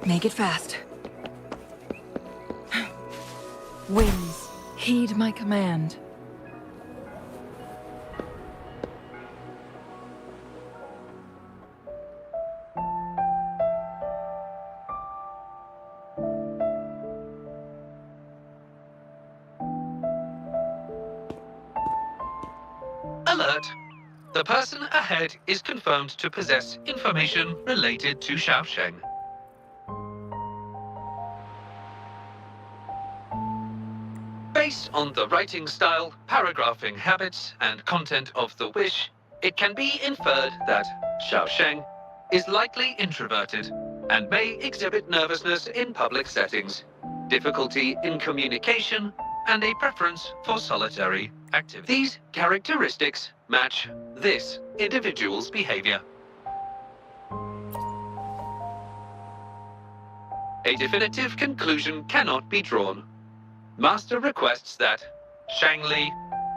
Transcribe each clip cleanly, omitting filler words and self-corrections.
Make it fast. Winds, heed my command. Alert! The person ahead is confirmed to possess information related to Xiaosheng. Based on the writing style, paragraphing habits, and content of the wish, it can be inferred that Xiaosheng is likely introverted and may exhibit nervousness in public settings, difficulty in communication, and a preference for solitary activity. These characteristics match this individual's behavior. A definitive conclusion cannot be drawn. Master requests that Shang Li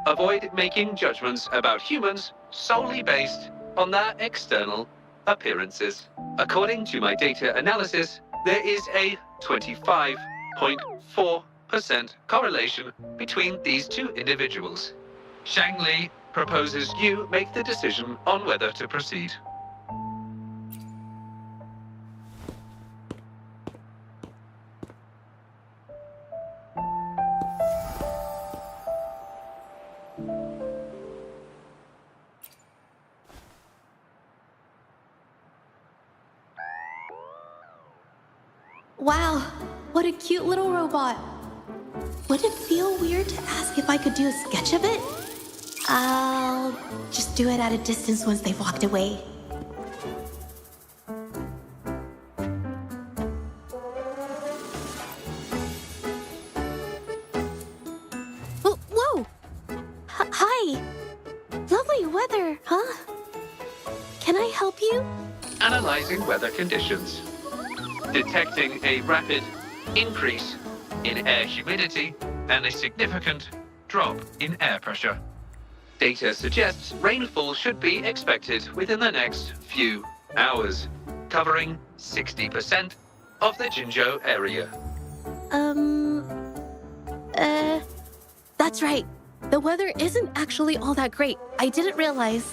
avoid making judgments about humans solely based on their external appearances. According to my data analysis, there is a 25.4% correlation between these two individuals. Shang Li proposes you make the decision on whether to proceed. Wow, what a cute little robot. Would it feel weird to ask if I could do a sketch of it? I'll just do it at a distance once they've walked away. Oh, whoa! Hi! Lovely weather, huh? Can I help you? Analyzing weather conditions. Detecting a rapid increase in air humidity and a significant drop in air pressure. Data suggests rainfall should be expected within the next few hours, covering 60% of the Jinzhou area. That's right. The weather isn't actually all that great. I didn't realize.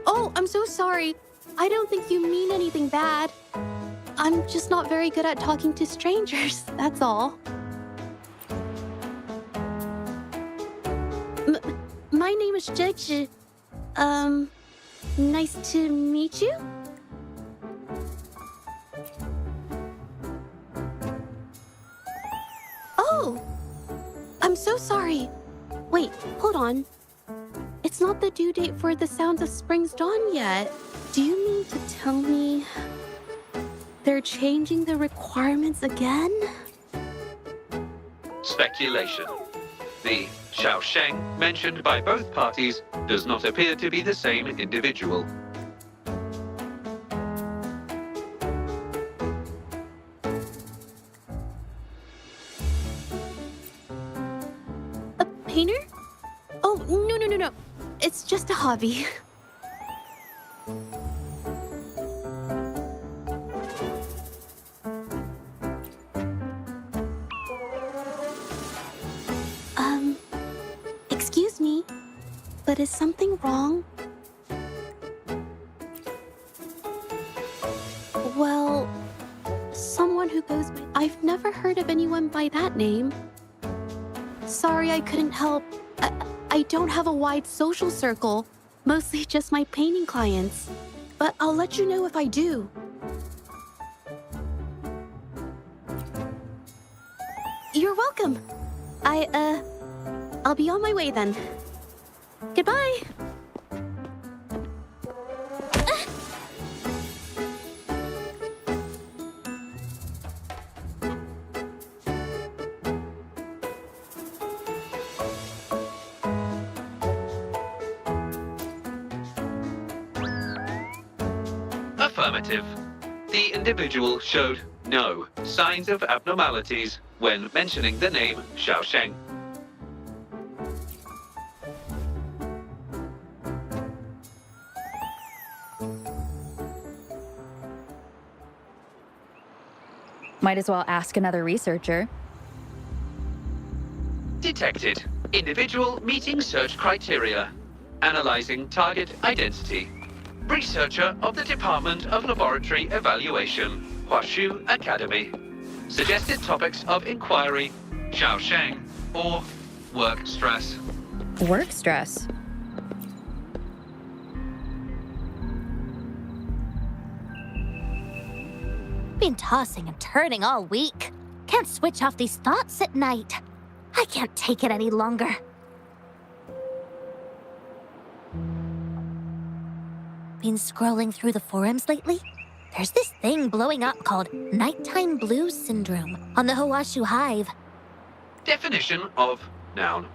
Oh, I'm so sorry. I don't think you mean anything bad. I'm just not very good at talking to strangers, that's all. My name is Zhezhi. Nice to meet you? Oh! I'm so sorry. Wait, hold on. It's not the due date for The Sounds of Spring's Dawn yet. Do you mean to tell me they're changing the requirements again? Speculation. The Xiaosheng mentioned by both parties does not appear to be the same individual. A painter? Oh, no. It's just a hobby. Excuse me, but is something wrong? Well, someone who goes by... I've never heard of anyone by that name. Sorry, I couldn't help. I don't have a wide social circle, mostly just my painting clients. But I'll let you know if I do. You're welcome. I'll be on my way then. Goodbye. Affirmative. The individual showed no signs of abnormalities when mentioning the name Might as well ask another researcher. Detected. Individual meeting search criteria. Analyzing target identity. Researcher of the Department of Laboratory Evaluation, Huashu Academy. Suggested topics of inquiry, Xiaosheng, or work stress. Work stress. Been tossing and turning all week. Can't switch off these thoughts at night. I can't take it any longer. Been scrolling through the forums lately? There's this thing blowing up called nighttime blues syndrome on the Huashu Hive. Definition of noun.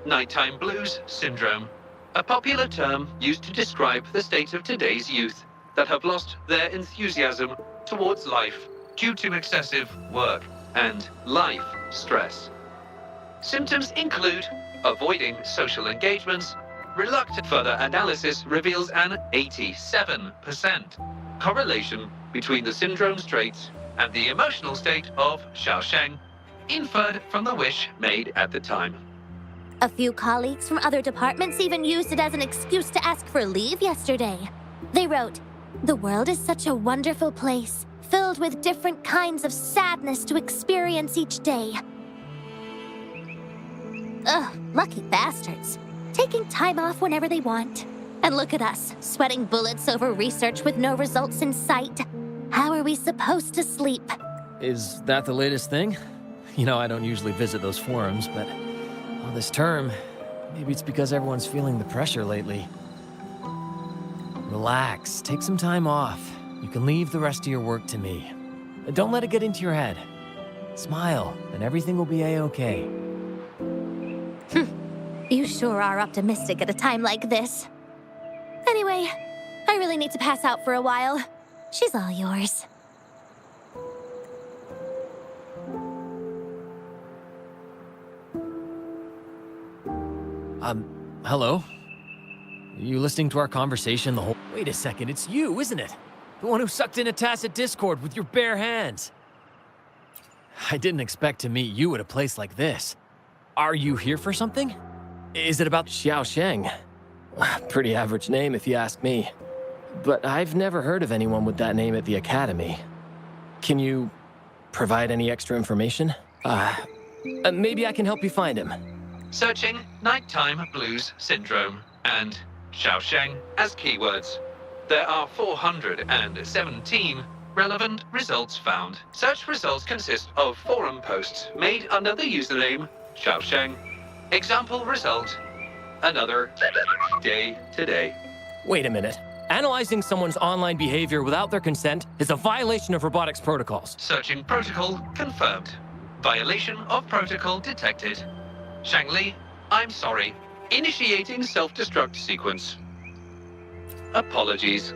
Nighttime blues syndrome. A popular term used to describe the state of today's youth that have lost their enthusiasm towards life due to excessive work and life stress. Symptoms include avoiding social engagements. Reluctant further analysis reveals an 87% correlation between the syndrome's traits and the emotional state of Xiaosheng, inferred from the wish made at the time. A few colleagues from other departments even used it as an excuse to ask for leave yesterday. They wrote, "The world is such a wonderful place, filled with different kinds of sadness to experience each day." Ugh, lucky bastards. Taking time off whenever they want. And look at us, sweating bullets over research with no results in sight. How are we supposed to sleep? Is that the latest thing? You know, I don't usually visit those forums, but all this term, maybe it's because everyone's feeling the pressure lately. Relax, take some time off. You can leave the rest of your work to me. Don't let it get into your head. Smile, and everything will be a-okay. You sure are optimistic at a time like this. Anyway, I really need to pass out for a while. She's all yours. Hello? You listening to our conversation the whole— Wait a second, it's you, isn't it? The one who sucked in a tacit Discord with your bare hands. I didn't expect to meet you at a place like this. Are you here for something? Is it about Xiaosheng? Pretty average name if you ask me. But I've never heard of anyone with that name at the Academy. Can you provide any extra information? Maybe I can help you find him. Searching nighttime blues syndrome and Xiaosheng as keywords. There are 417 relevant results found. Such results consist of forum posts made under the username Xiaosheng. Example result, another day today. Wait a minute. Analyzing someone's online behavior without their consent is a violation of robotics protocols. Searching protocol confirmed. Violation of protocol detected. Shangli, I'm sorry. Initiating self-destruct sequence. Apologies.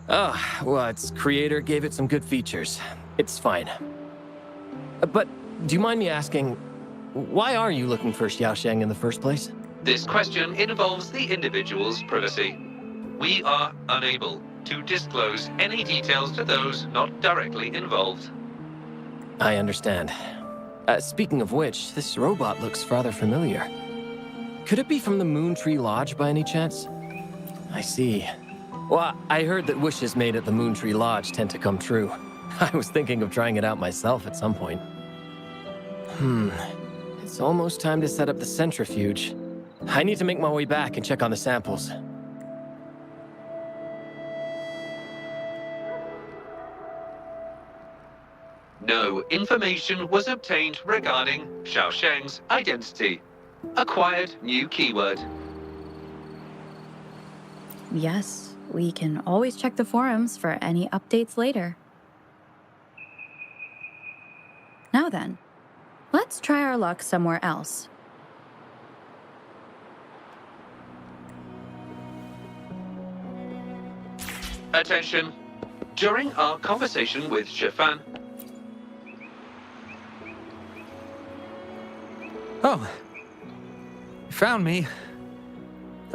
Oh, well, its creator gave it some good features. It's fine. But do you mind me asking, why are you looking for Xiaosheng in the first place? This question involves the individual's privacy. We are unable to disclose any details to those not directly involved. I understand. Speaking of which, this robot looks rather familiar. Could it be from the Moon Tree Lodge by any chance? I see. Well, I heard that wishes made at the Moon Tree Lodge tend to come true. I was thinking of trying it out myself at some point. It's almost time to set up the centrifuge. I need to make my way back and check on the samples. No information was obtained regarding Xiaosheng's identity. Acquired new keyword. Yes, we can always check the forums for any updates later. Now then, let's try our luck somewhere else. Attention. During our conversation with Shifan, Oh, you found me.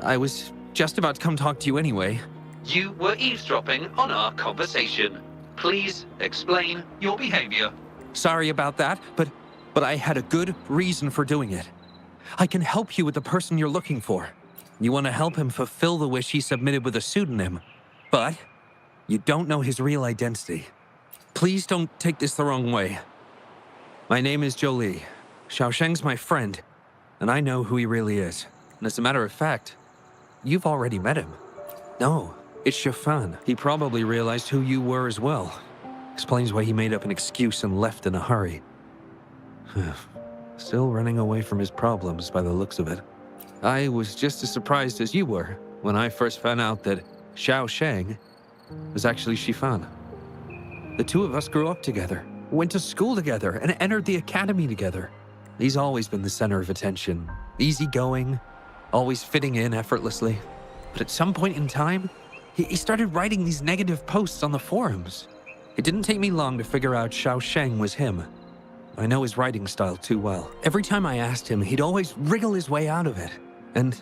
I was just about to come talk to you anyway. You were eavesdropping on our conversation. Please explain your behavior. Sorry about that, but I had a good reason for doing it. I can help you with the person you're looking for. You want to help him fulfill the wish he submitted with a pseudonym, but you don't know his real identity. Please don't take this the wrong way. My name is Zhezhi. Xiaosheng's my friend, and I know who he really is. And as a matter of fact, you've already met him. No, it's Shifan. He probably realized who you were as well. Explains why he made up an excuse and left in a hurry. Still running away from his problems by the looks of it. I was just as surprised as you were when I first found out that Xiaosheng was actually Shifan. The two of us grew up together, went to school together, and entered the academy together. He's always been the center of attention, easygoing, always fitting in effortlessly. But at some point in time, he started writing these negative posts on the forums. It didn't take me long to figure out Xiaosheng was him. I know his writing style too well. Every time I asked him, he'd always wriggle his way out of it. And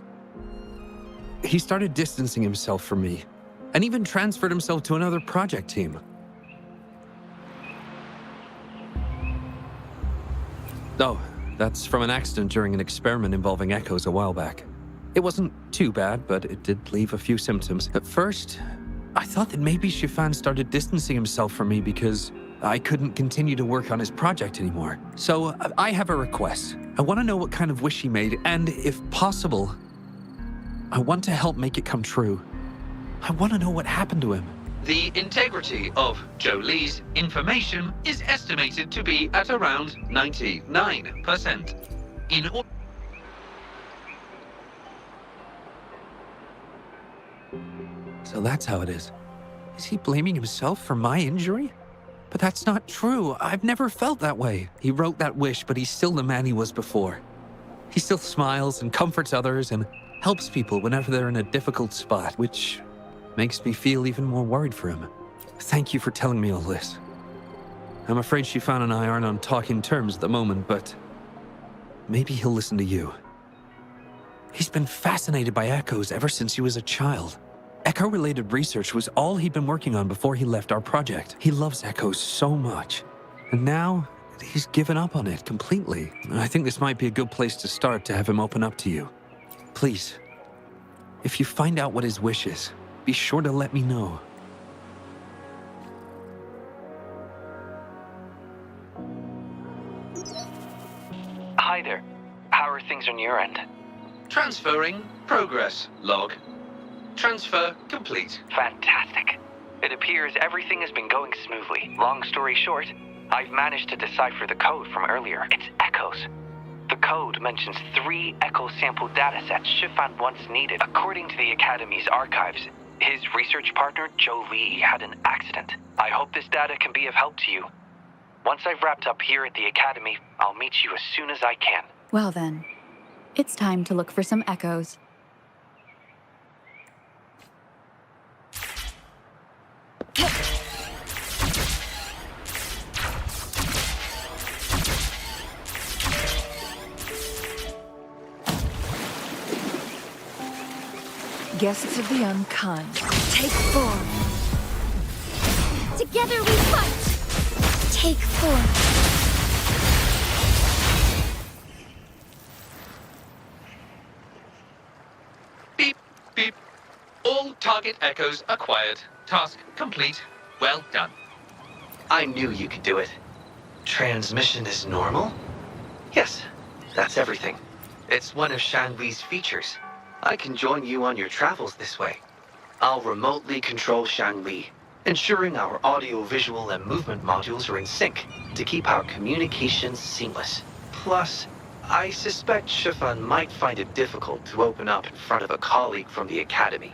he started distancing himself from me, and even transferred himself to another project team. Oh, that's from an accident during an experiment involving echoes a while back. It wasn't too bad, but it did leave a few symptoms. At first, I thought that maybe Shifan started distancing himself from me because I couldn't continue to work on his project anymore. So I have a request. I want to know what kind of wish he made, and if possible, I want to help make it come true. I want to know what happened to him. The integrity of Zhezhi's information is estimated to be at around 99%. So that's how it is. Is he blaming himself for my injury? But that's not true. I've never felt that way. He wrote that wish, but he's still the man he was before. He still smiles and comforts others and helps people whenever they're in a difficult spot, which makes me feel even more worried for him. Thank you for telling me all this. I'm afraid Shifan and I aren't on talking terms at the moment, but maybe he'll listen to you. He's been fascinated by echoes ever since he was a child. Echo-related research was all he'd been working on before he left our project. He loves echoes so much. And now, he's given up on it completely. I think this might be a good place to start to have him open up to you. Please, if you find out what his wish is, be sure to let me know. Hi there. How are things on your end? Transferring progress log. Transfer complete. Fantastic. It appears everything has been going smoothly. Long story short, I've managed to decipher the code from earlier. It's echoes. The code mentions 3 echo sample datasets Shifan once needed. According to the Academy's archives, his research partner, Zhezhi, had an accident. I hope this data can be of help to you. Once I've wrapped up here at the Academy, I'll meet you as soon as I can. Well then, it's time to look for some echoes. Guests of the unkind, take form. Together we fight! Take form. Beep, beep. All target echoes acquired. Task complete. Well done. I knew you could do it. Transmission is normal? Yes, that's everything. It's one of Shanli's features. I can join you on your travels this way. I'll remotely control Shanli, ensuring our audio, visual, and movement modules are in sync to keep our communications seamless. Plus, I suspect Shifan might find it difficult to open up in front of a colleague from the Academy.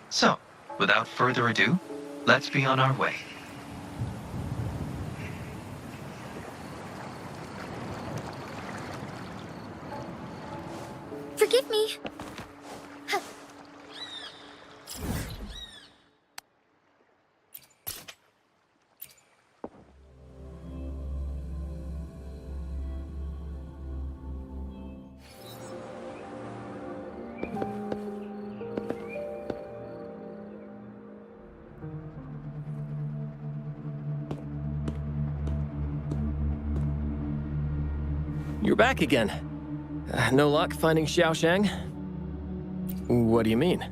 So, without further ado, let's be on our way. Forgive me. You're back again. No luck finding Xiaoshang? What do you mean?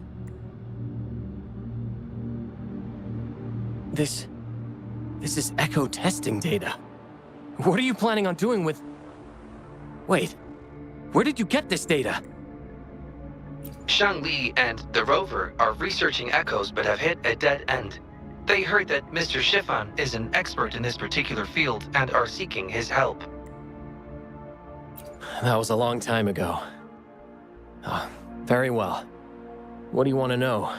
This is echo testing data. What are you planning on doing with... Wait, where did you get this data? Shang Li and the rover are researching echoes but have hit a dead end. They heard that Mr. Shifan is an expert in this particular field and are seeking his help. That was a long time ago. Oh, very well. What do you want to know?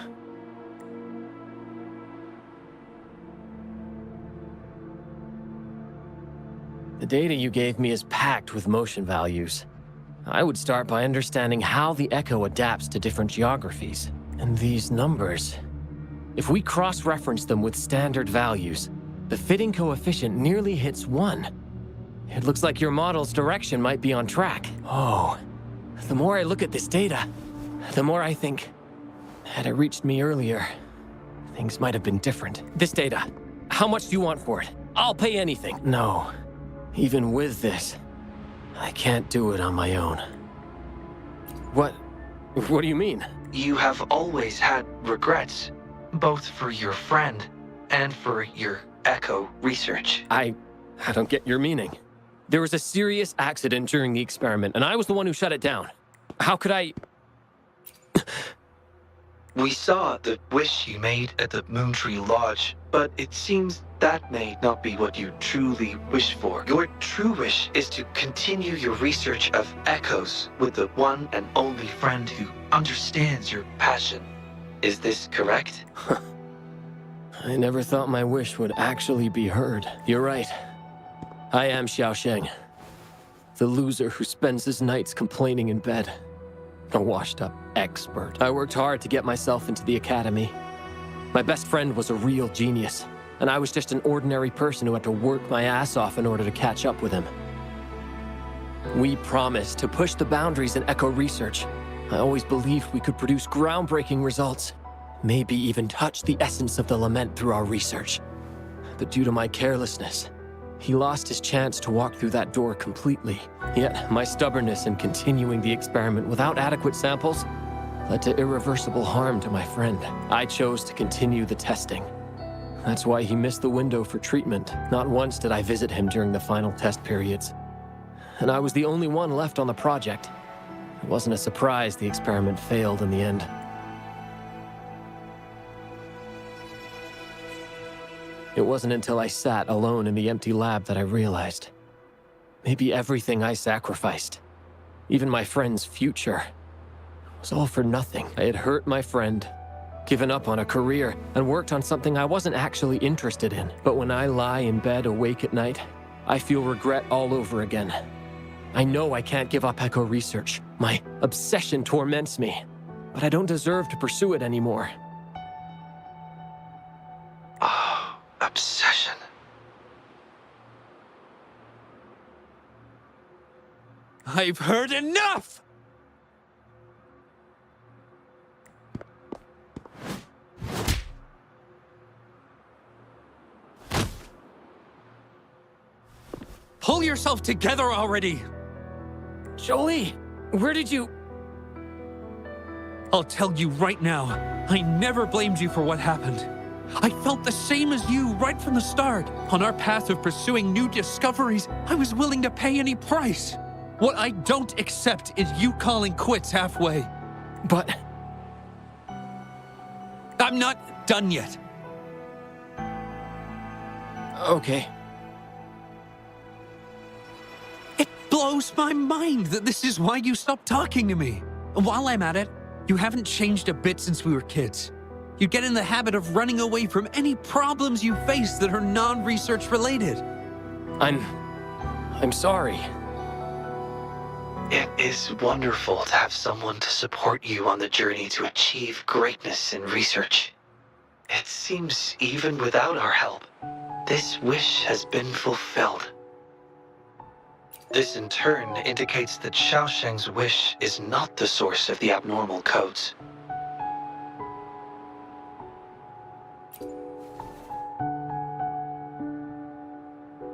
The data you gave me is packed with motion values. I would start by understanding how the echo adapts to different geographies. And these numbers... If we cross-reference them with standard values, the fitting coefficient nearly hits 1. It looks like your model's direction might be on track. Oh, the more I look at this data, the more I think, had it reached me earlier, things might have been different. This data, how much do you want for it? I'll pay anything. No, even with this, I can't do it on my own. What do you mean? You have always had regrets, both for your friend and for your echo research. I don't get your meaning. There was a serious accident during the experiment, and I was the one who shut it down. How could I... We saw the wish you made at the Moontree Lodge, but it seems that may not be what you truly wish for. Your true wish is to continue your research of echoes with the one and only friend who understands your passion. Is this correct? I never thought my wish would actually be heard. You're right. I am Xiaosheng, the loser who spends his nights complaining in bed. A washed-up expert. I worked hard to get myself into the academy. My best friend was a real genius, and I was just an ordinary person who had to work my ass off in order to catch up with him. We promised to push the boundaries in echo research. I always believed we could produce groundbreaking results, maybe even touch the essence of the lament through our research. But due to my carelessness, he lost his chance to walk through that door completely. Yet, my stubbornness in continuing the experiment without adequate samples led to irreversible harm to my friend. I chose to continue the testing. That's why he missed the window for treatment. Not once did I visit him during the final test periods. And I was the only one left on the project. It wasn't a surprise the experiment failed in the end. It wasn't until I sat alone in the empty lab that I realized. Maybe everything I sacrificed, even my friend's future, was all for nothing. I had hurt my friend, given up on a career, and worked on something I wasn't actually interested in. But when I lie in bed awake at night, I feel regret all over again. I know I can't give up echo research. My obsession torments me, but I don't deserve to pursue it anymore. Obsession. I've heard enough! Pull yourself together already! Jolie, where did you... I'll tell you right now, I never blamed you for what happened. I felt the same as you right from the start. On our path of pursuing new discoveries, I was willing to pay any price. What I don't accept is you calling quits halfway. But... I'm not done yet. Okay. It blows my mind that this is why you stopped talking to me. While I'm at it, you haven't changed a bit since we were kids. You get in the habit of running away from any problems you face that are non-research related. I'm sorry. It is wonderful to have someone to support you on the journey to achieve greatness in research. It seems even without our help, this wish has been fulfilled. This in turn indicates that Xiaosheng's wish is not the source of the abnormal codes.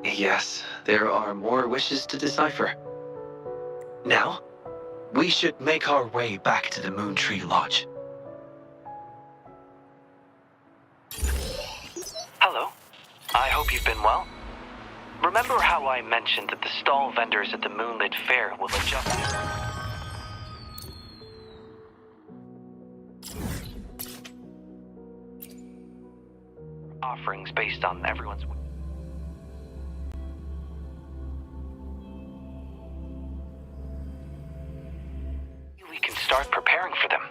Yes, there are more wishes to decipher. Now, we should make our way back to the Moon Tree Lodge. Hello. I hope you've been well. Remember how I mentioned that the stall vendors at the Moonlit Fair will adjust offerings based on everyone's... We can start preparing for them.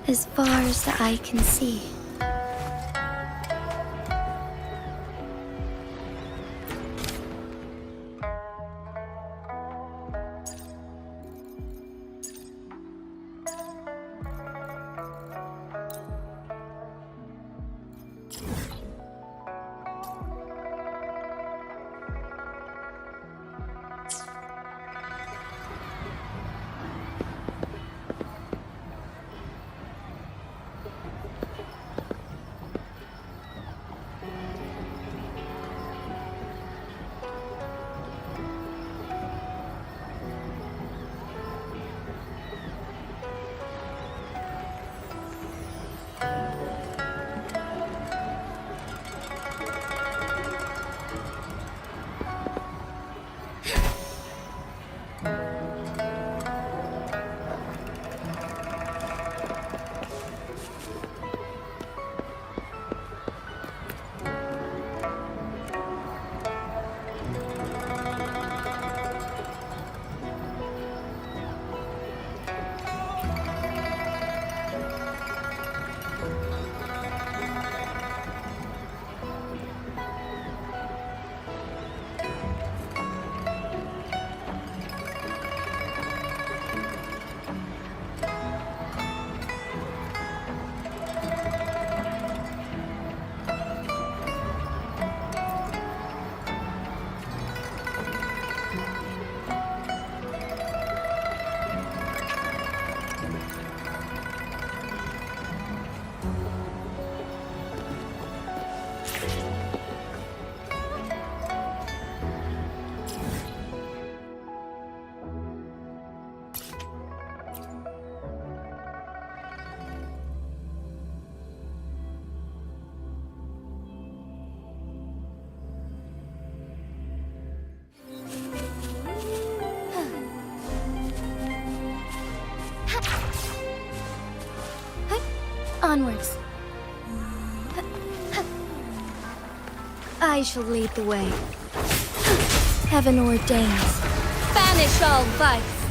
As far as the eye can see. Onwards. I shall lead the way. Heaven ordains. Banish all vice.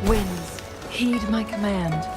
Winds, heed my command.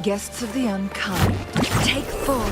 Guests of the unkind, take form.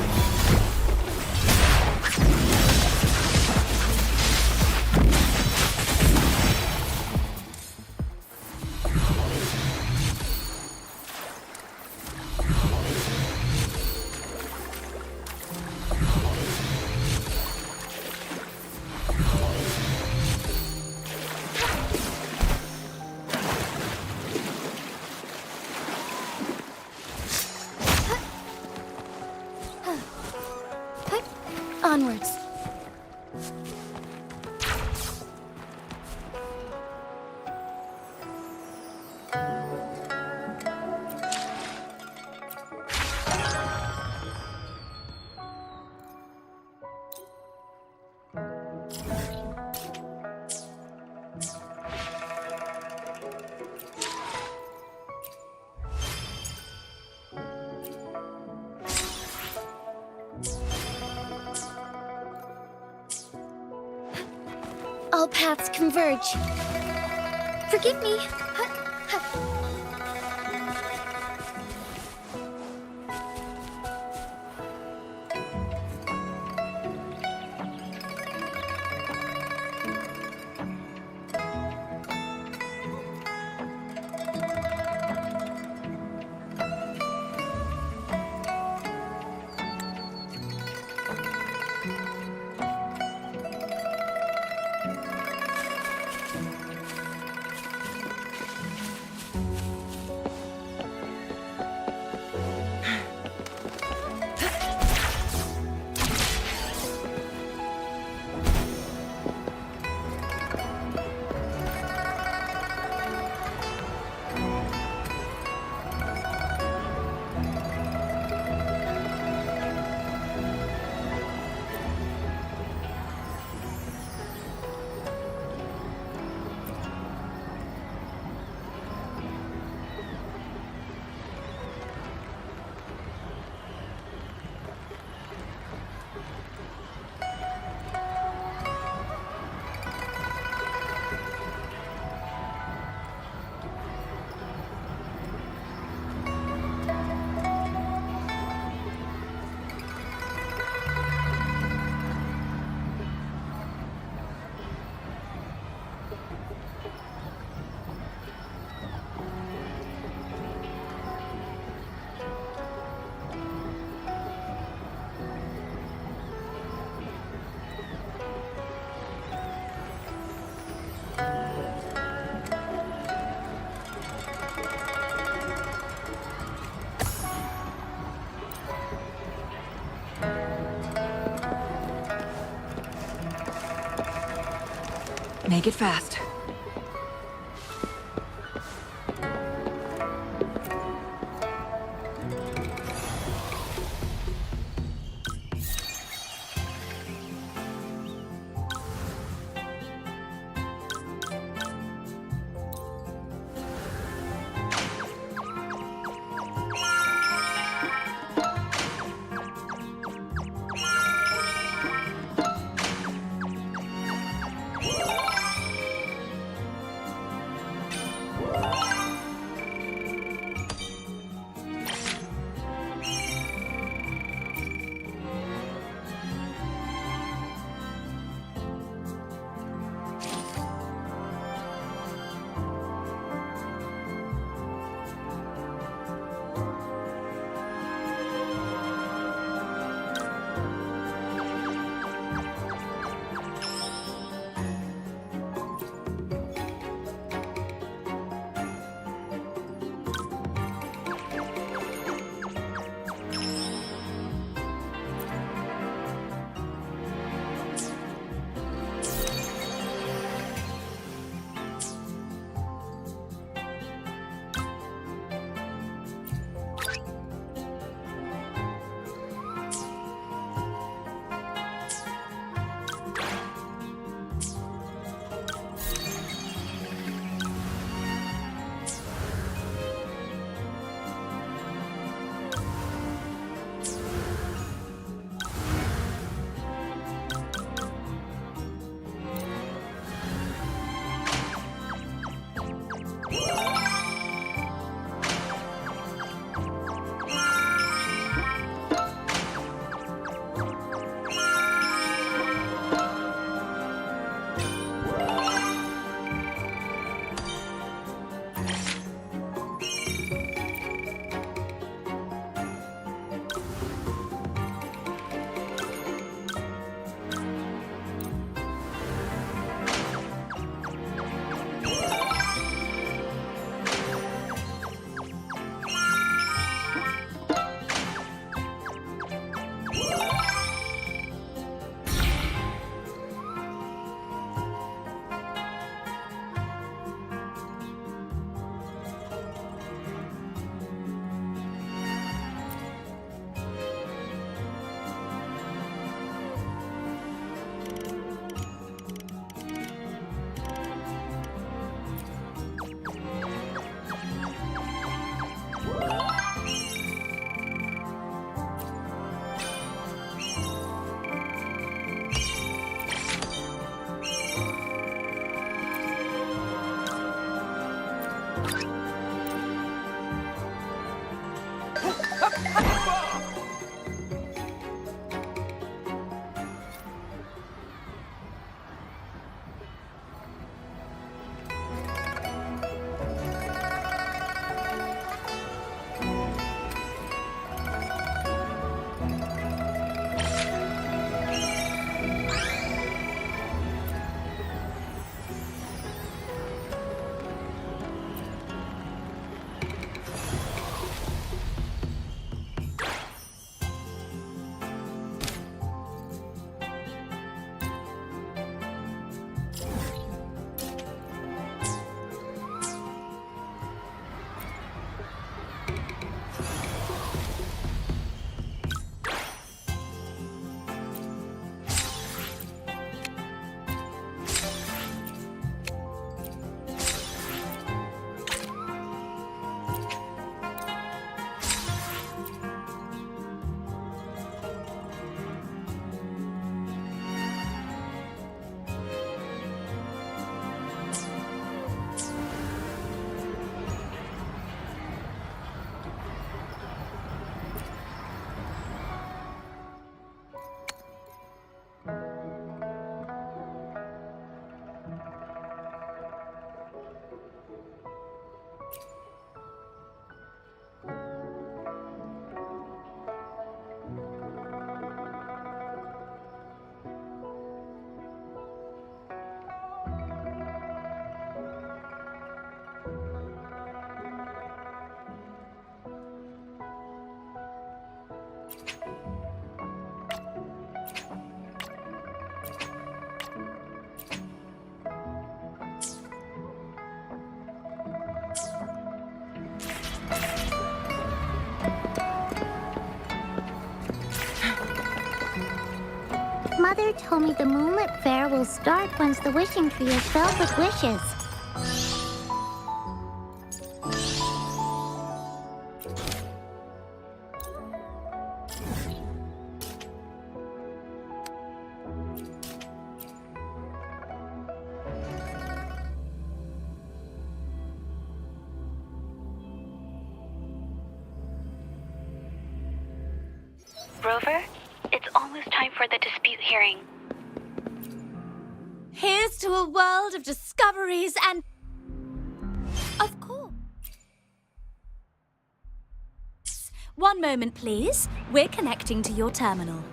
Onwards. All paths converge. Forgive me. Make it fast. Mother told me the Moonlit Fair will start once the wishing tree is filled with wishes. Rover, it's almost time for the dispute hearing. Here's to a world of discoveries and... Of course. One moment, please. We're connecting to your terminal.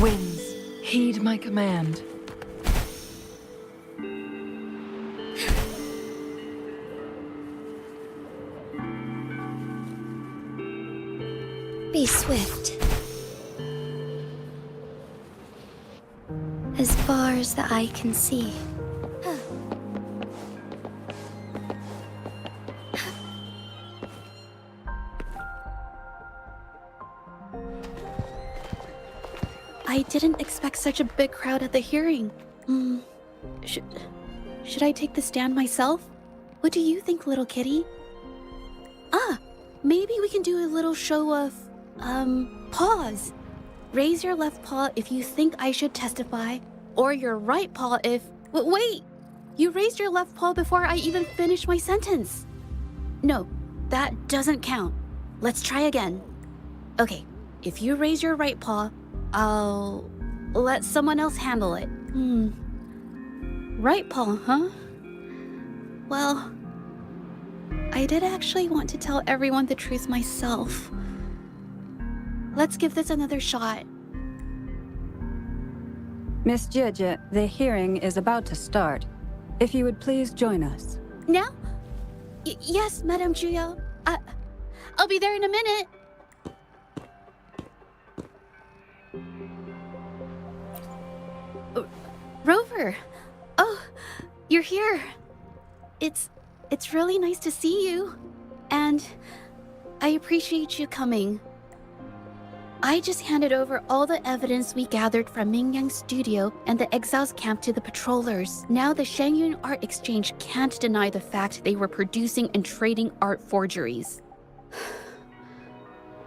Winds, heed my command. Be swift. As far as the eye can see. I didn't expect such a big crowd at the hearing. Should I take the stand myself? What do you think, little kitty? Maybe we can do a little show of, paws. Raise your left paw if you think I should testify, or your right paw if... Wait! You raised your left paw before I even finished my sentence. No, that doesn't count. Let's try again. Okay, if you raise your right paw, I'll let someone else handle it. Right paw, huh? Well, I did actually want to tell everyone the truth myself. Let's give this another shot. Miss Zhezhi, the hearing is about to start. If you would please join us. Now? Yes, Madame Juyo. I'll be there in a minute. Rover! Oh, you're here. It's really nice to see you. And I appreciate you coming. I just handed over all the evidence we gathered from Mingyang's studio and the Exiles camp to the patrollers. Now the Shangyun Art Exchange can't deny the fact they were producing and trading art forgeries.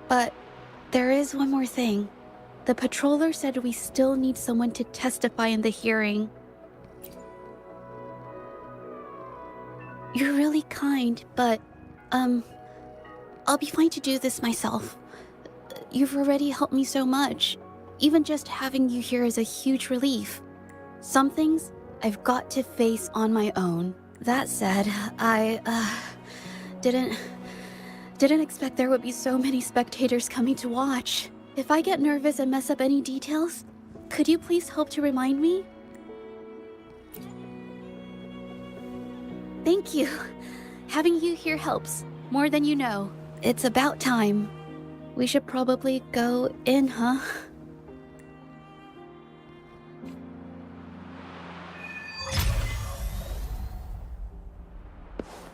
But there is one more thing. The patroller said we still need someone to testify in the hearing. You're really kind, but, I'll be fine to do this myself. You've already helped me so much. Even just having you here is a huge relief. Some things I've got to face on my own. That said, I, didn't expect there would be so many spectators coming to watch. If I get nervous and mess up any details, could you please help to remind me? Thank you. Having you here helps, more than you know. It's about time. We should probably go in, huh?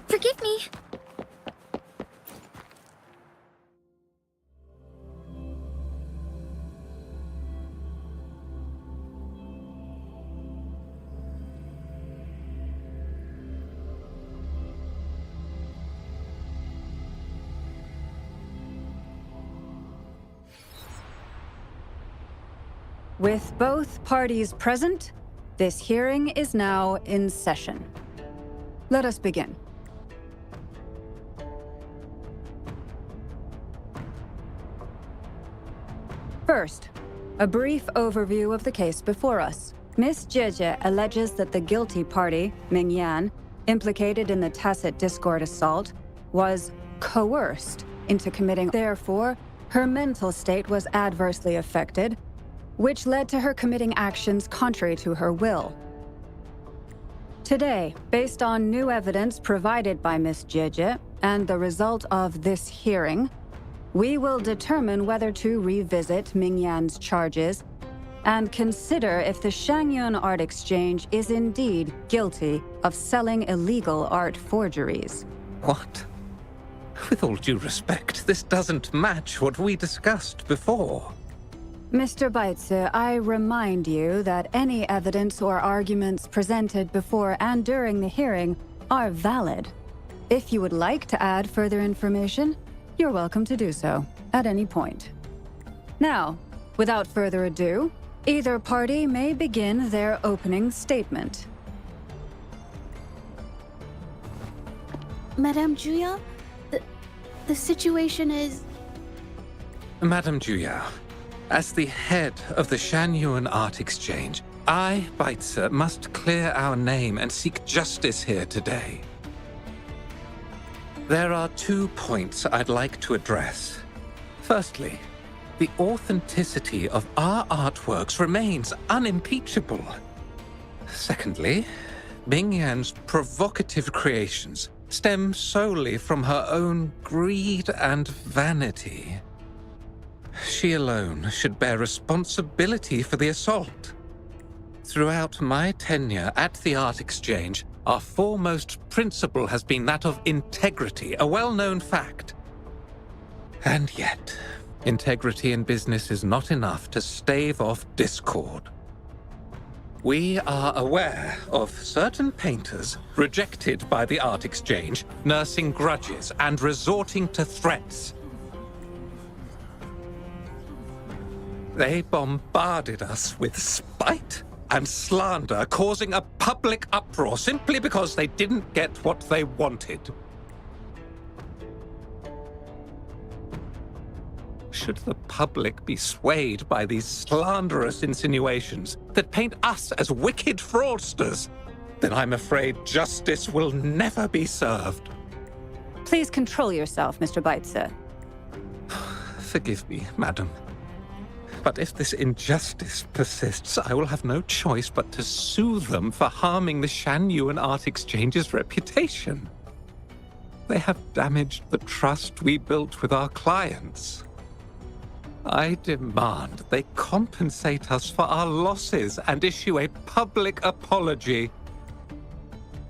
Forgive me. With both parties present, this hearing is now in session. Let us begin. First, a brief overview of the case before us. Miss Zhezhi alleges that the guilty party, Mingyan, implicated in the tacit discord assault, was coerced into committing. Therefore, her mental state was adversely affected, which led to her committing actions contrary to her will. Today, based on new evidence provided by Miss Zhezhi and the result of this hearing, we will determine whether to revisit Mingyan's charges and consider if the Shangyun Art Exchange is indeed guilty of selling illegal art forgeries. What? With all due respect, this doesn't match what we discussed before. Mr. Baitze, I remind you that any evidence or arguments presented before and during the hearing are valid. If you would like to add further information, you're welcome to do so at any point. Now, without further ado, either party may begin their opening statement. Madame Juya, the situation is... Madame Juya, as the head of the Shangyun Art Exchange, I, Baitze, must clear our name and seek justice here today. There are 2 points I'd like to address. Firstly, the authenticity of our artworks remains unimpeachable. Secondly, Mingyan's provocative creations stem solely from her own greed and vanity. She alone should bear responsibility for the assault. Throughout my tenure at the Art Exchange, our foremost principle has been that of integrity, a well-known fact. And yet, integrity in business is not enough to stave off discord. We are aware of certain painters rejected by the Art Exchange, nursing grudges and resorting to threats. They bombarded us with spite and slander, causing a public uproar simply because they didn't get what they wanted. Should the public be swayed by these slanderous insinuations that paint us as wicked fraudsters, then I'm afraid justice will never be served. Please control yourself, Mr. Baitze. Forgive me, madam. But if this injustice persists, I will have no choice but to sue them for harming the Shangyun Art Exchange's reputation. They have damaged the trust we built with our clients. I demand they compensate us for our losses and issue a public apology.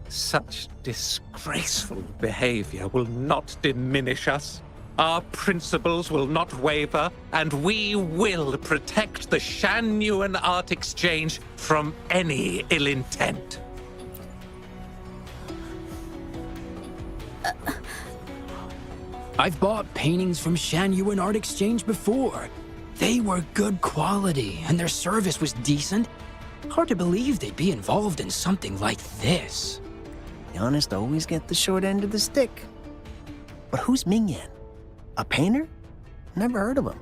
Such disgraceful behavior will not diminish us. Our principles will not waver, and we will protect the Shangyun Art Exchange from any ill intent. I've bought paintings from Shangyun Art Exchange before. They were good quality, and their service was decent. Hard to believe they'd be involved in something like this. The honest always get the short end of the stick. But who's Mingyan? A painter? Never heard of him.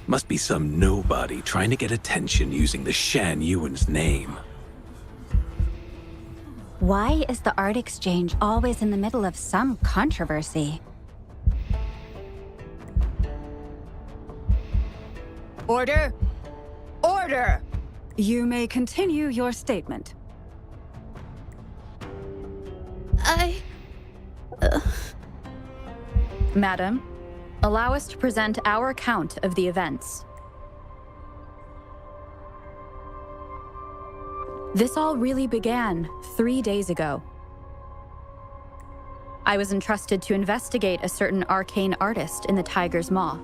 Must be some nobody trying to get attention using the Shangyun's name. Why is the Art Exchange always in the middle of some controversy? Order! Order! You may continue your statement. Madam, allow us to present our account of the events. This all really began 3 days ago. I was entrusted to investigate a certain arcane artist in the Tiger's Maw.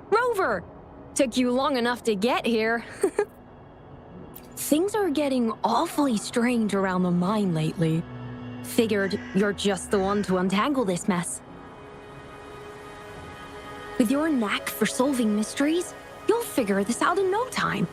Rover! Took you long enough to get here. Things are getting awfully strange around the mine lately. Figured you're just the one to untangle this mess. With your knack for solving mysteries, you'll figure this out in no time.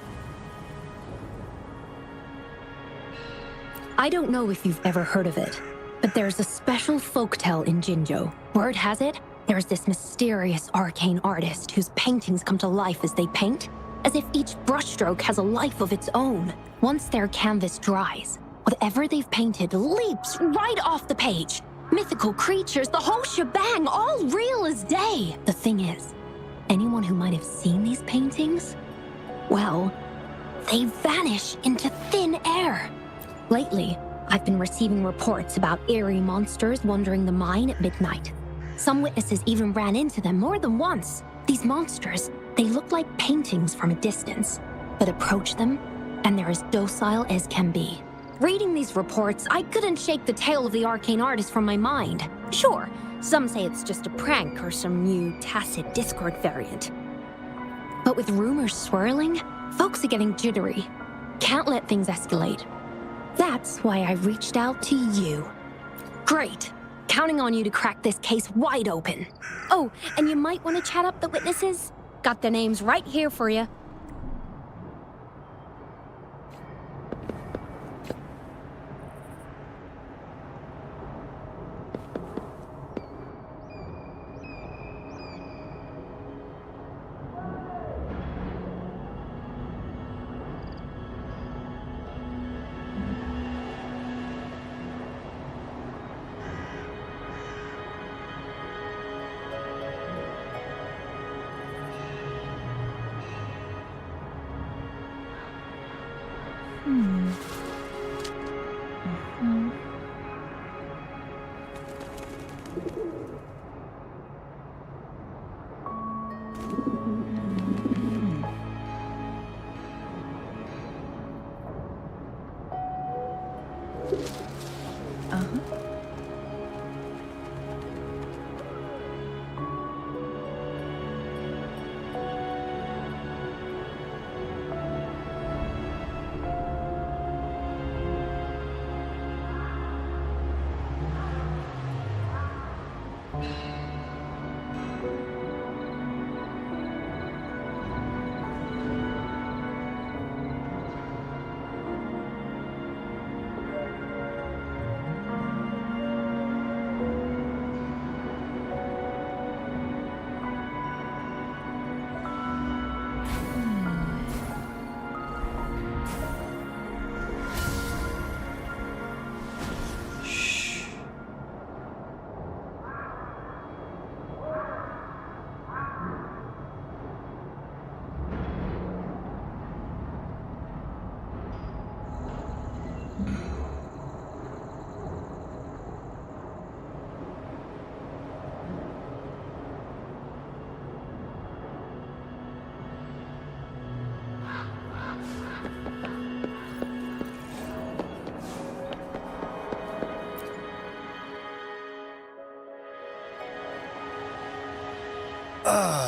I don't know if you've ever heard of it, but there's a special folktale in Jinzhou. Word has it, there's this mysterious arcane artist whose paintings come to life as they paint, as if each brushstroke has a life of its own. Once their canvas dries, whatever they've painted leaps right off the page. Mythical creatures, the whole shebang, all real as day. The thing is, anyone who might have seen these paintings, well, they vanish into thin air. Lately, I've been receiving reports about eerie monsters wandering the mine at midnight. Some witnesses even ran into them more than once. These monsters, they look like paintings from a distance, but approach them, and they're as docile as can be. Reading these reports, I couldn't shake the tale of the arcane artist from my mind. Sure, some say it's just a prank or some new tacit Discord variant. But with rumors swirling, folks are getting jittery. Can't let things escalate. That's why I reached out to you. Great. Counting on you to crack this case wide open. Oh, and you might want to chat up the witnesses. Got their names right here for you.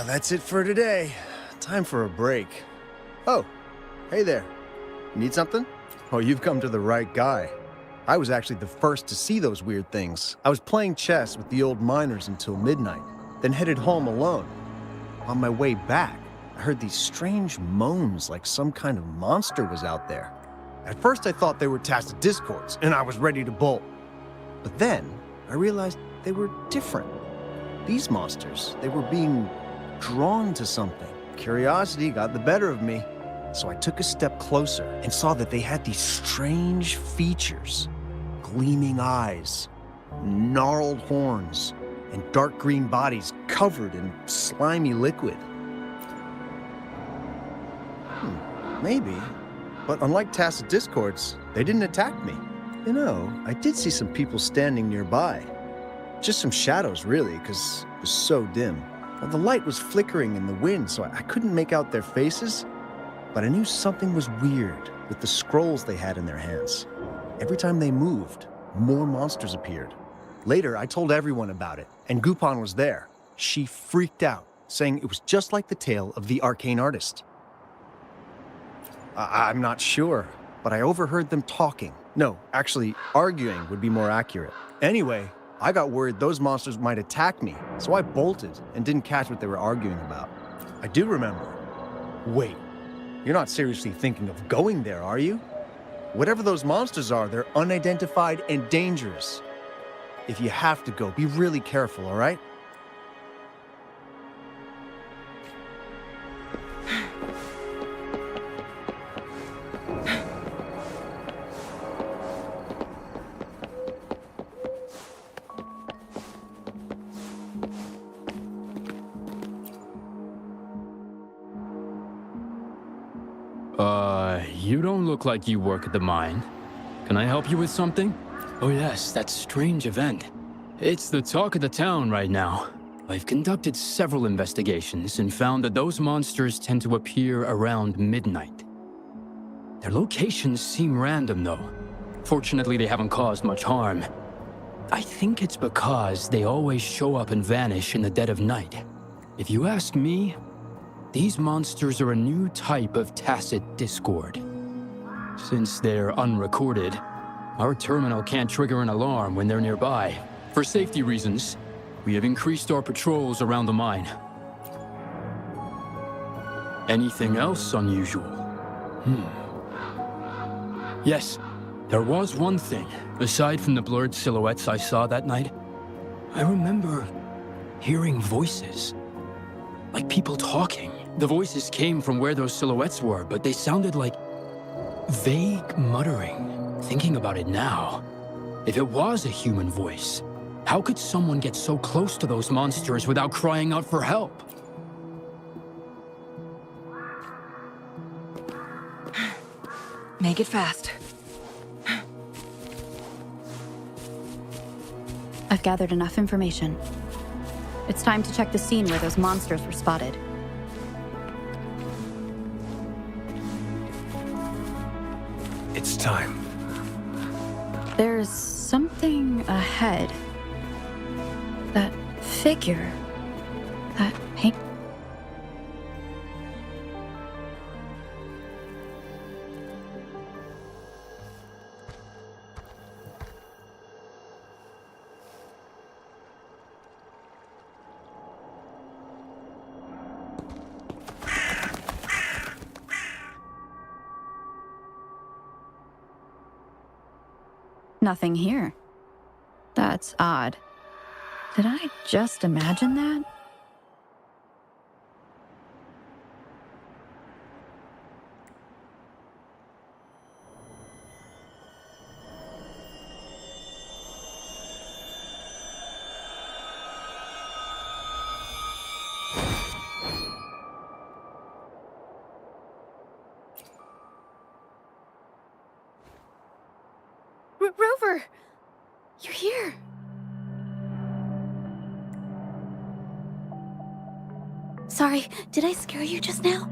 That's it for today. Time for a break. Oh, hey there. Need something? Oh, you've come to the right guy. I was actually the first to see those weird things. I was playing chess with the old miners until midnight, then headed home alone. On my way back, I heard these strange moans like some kind of monster was out there. At first I thought they were tacit discords, and I was ready to bolt. But then I realized they were different. These monsters, they were being drawn to something. Curiosity got the better of me, so I took a step closer and saw that they had these strange features. Gleaming eyes, gnarled horns, and dark green bodies covered in slimy liquid. Maybe, but unlike tacit discords, they didn't attack me. You know, I did see some people standing nearby. Just some shadows, really, because it was so dim. Well, the light was flickering in the wind, so I couldn't make out their faces, but I knew something was weird with the scrolls they had in their hands. Every time they moved, more monsters appeared. Later, I told everyone about it, and Gupon was there. She freaked out, saying it was just like the tale of the arcane artist. I'm not sure, but I overheard them talking. No, actually, arguing would be more accurate. Anyway, I got worried those monsters might attack me, so I bolted and didn't catch what they were arguing about. I do remember. Wait, you're not seriously thinking of going there, are you? Whatever those monsters are, they're unidentified and dangerous. If you have to go, be really careful, all right? You don't look like you work at the mine. Can I help you with something? Oh yes, that strange event. It's the talk of the town right now. I've conducted several investigations and found that those monsters tend to appear around midnight. Their locations seem random though. Fortunately, they haven't caused much harm. I think it's because they always show up and vanish in the dead of night. If you ask me, these monsters are a new type of tacit discord. Since they're unrecorded, our terminal can't trigger an alarm when they're nearby. For safety reasons, we have increased our patrols around the mine. Anything else unusual? Yes, there was one thing. Aside from the blurred silhouettes I saw that night, I remember hearing voices. Like people talking. The voices came from where those silhouettes were, but they sounded like vague muttering. Thinking about it now, if it was a human voice, how could someone get so close to those monsters without crying out for help? Make it fast. I've gathered enough information. It's time to check the scene where those monsters were spotted. It's time. There's something ahead. That figure. That paint. Nothing here. That's odd. Did I just imagine that? Rover! You're here! Sorry, did I scare you just now?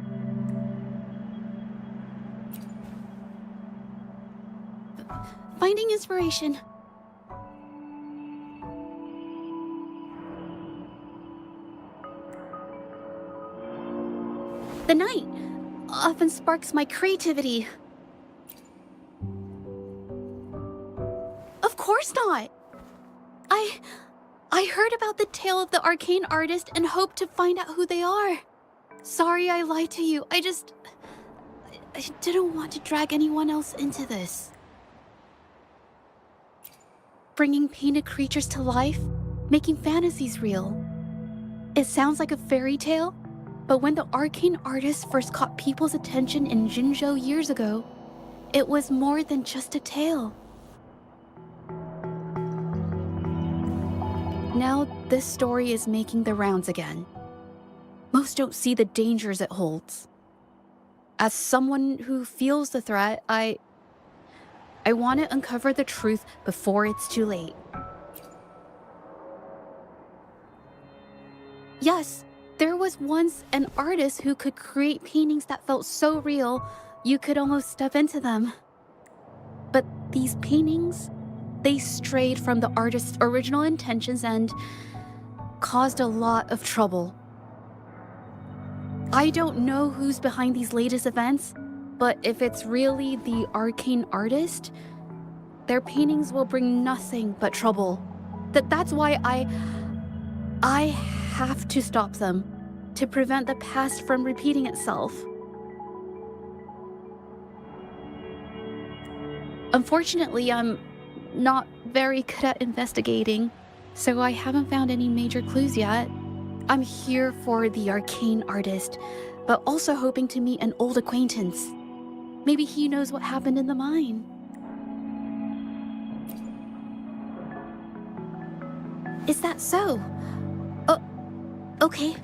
Finding inspiration. The night often sparks my creativity. Of course not! I heard about the tale of the arcane artist and hoped to find out who they are. Sorry I lied to you. I didn't want to drag anyone else into this. Bringing painted creatures to life, making fantasies real. It sounds like a fairy tale, but when the arcane artist first caught people's attention in Jinzhou years ago, it was more than just a tale. Now, this story is making the rounds again. Most don't see the dangers it holds. As someone who feels the threat, I want to uncover the truth before it's too late. Yes, there was once an artist who could create paintings that felt so real, you could almost step into them. But these paintings, they strayed from the artist's original intentions and caused a lot of trouble. I don't know who's behind these latest events, but if it's really the arcane artist, their paintings will bring nothing but trouble. That's why I have to stop them, to prevent the past from repeating itself. Unfortunately, I'm not very good at investigating, so I haven't found any major clues yet. I'm here for the arcane artist, but also hoping to meet an old acquaintance. Maybe he knows what happened in the mine. Is that so? Oh, okay.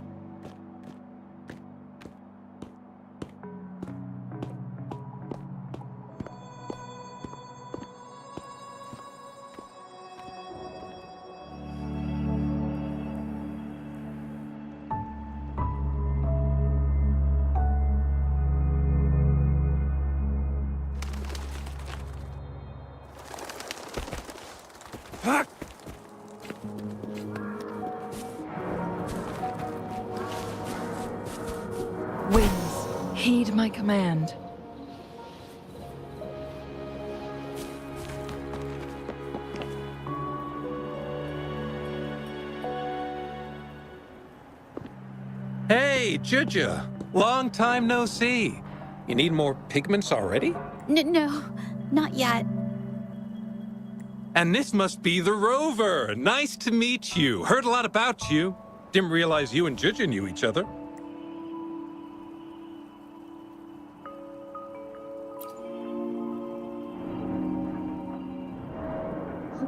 Winds, heed my command. Hey, Zhezhi! Long time no see. You need more pigments already? No, not yet. And this must be the Rover. Nice to meet you. Heard a lot about you. Didn't realize you and Zhezhi knew each other.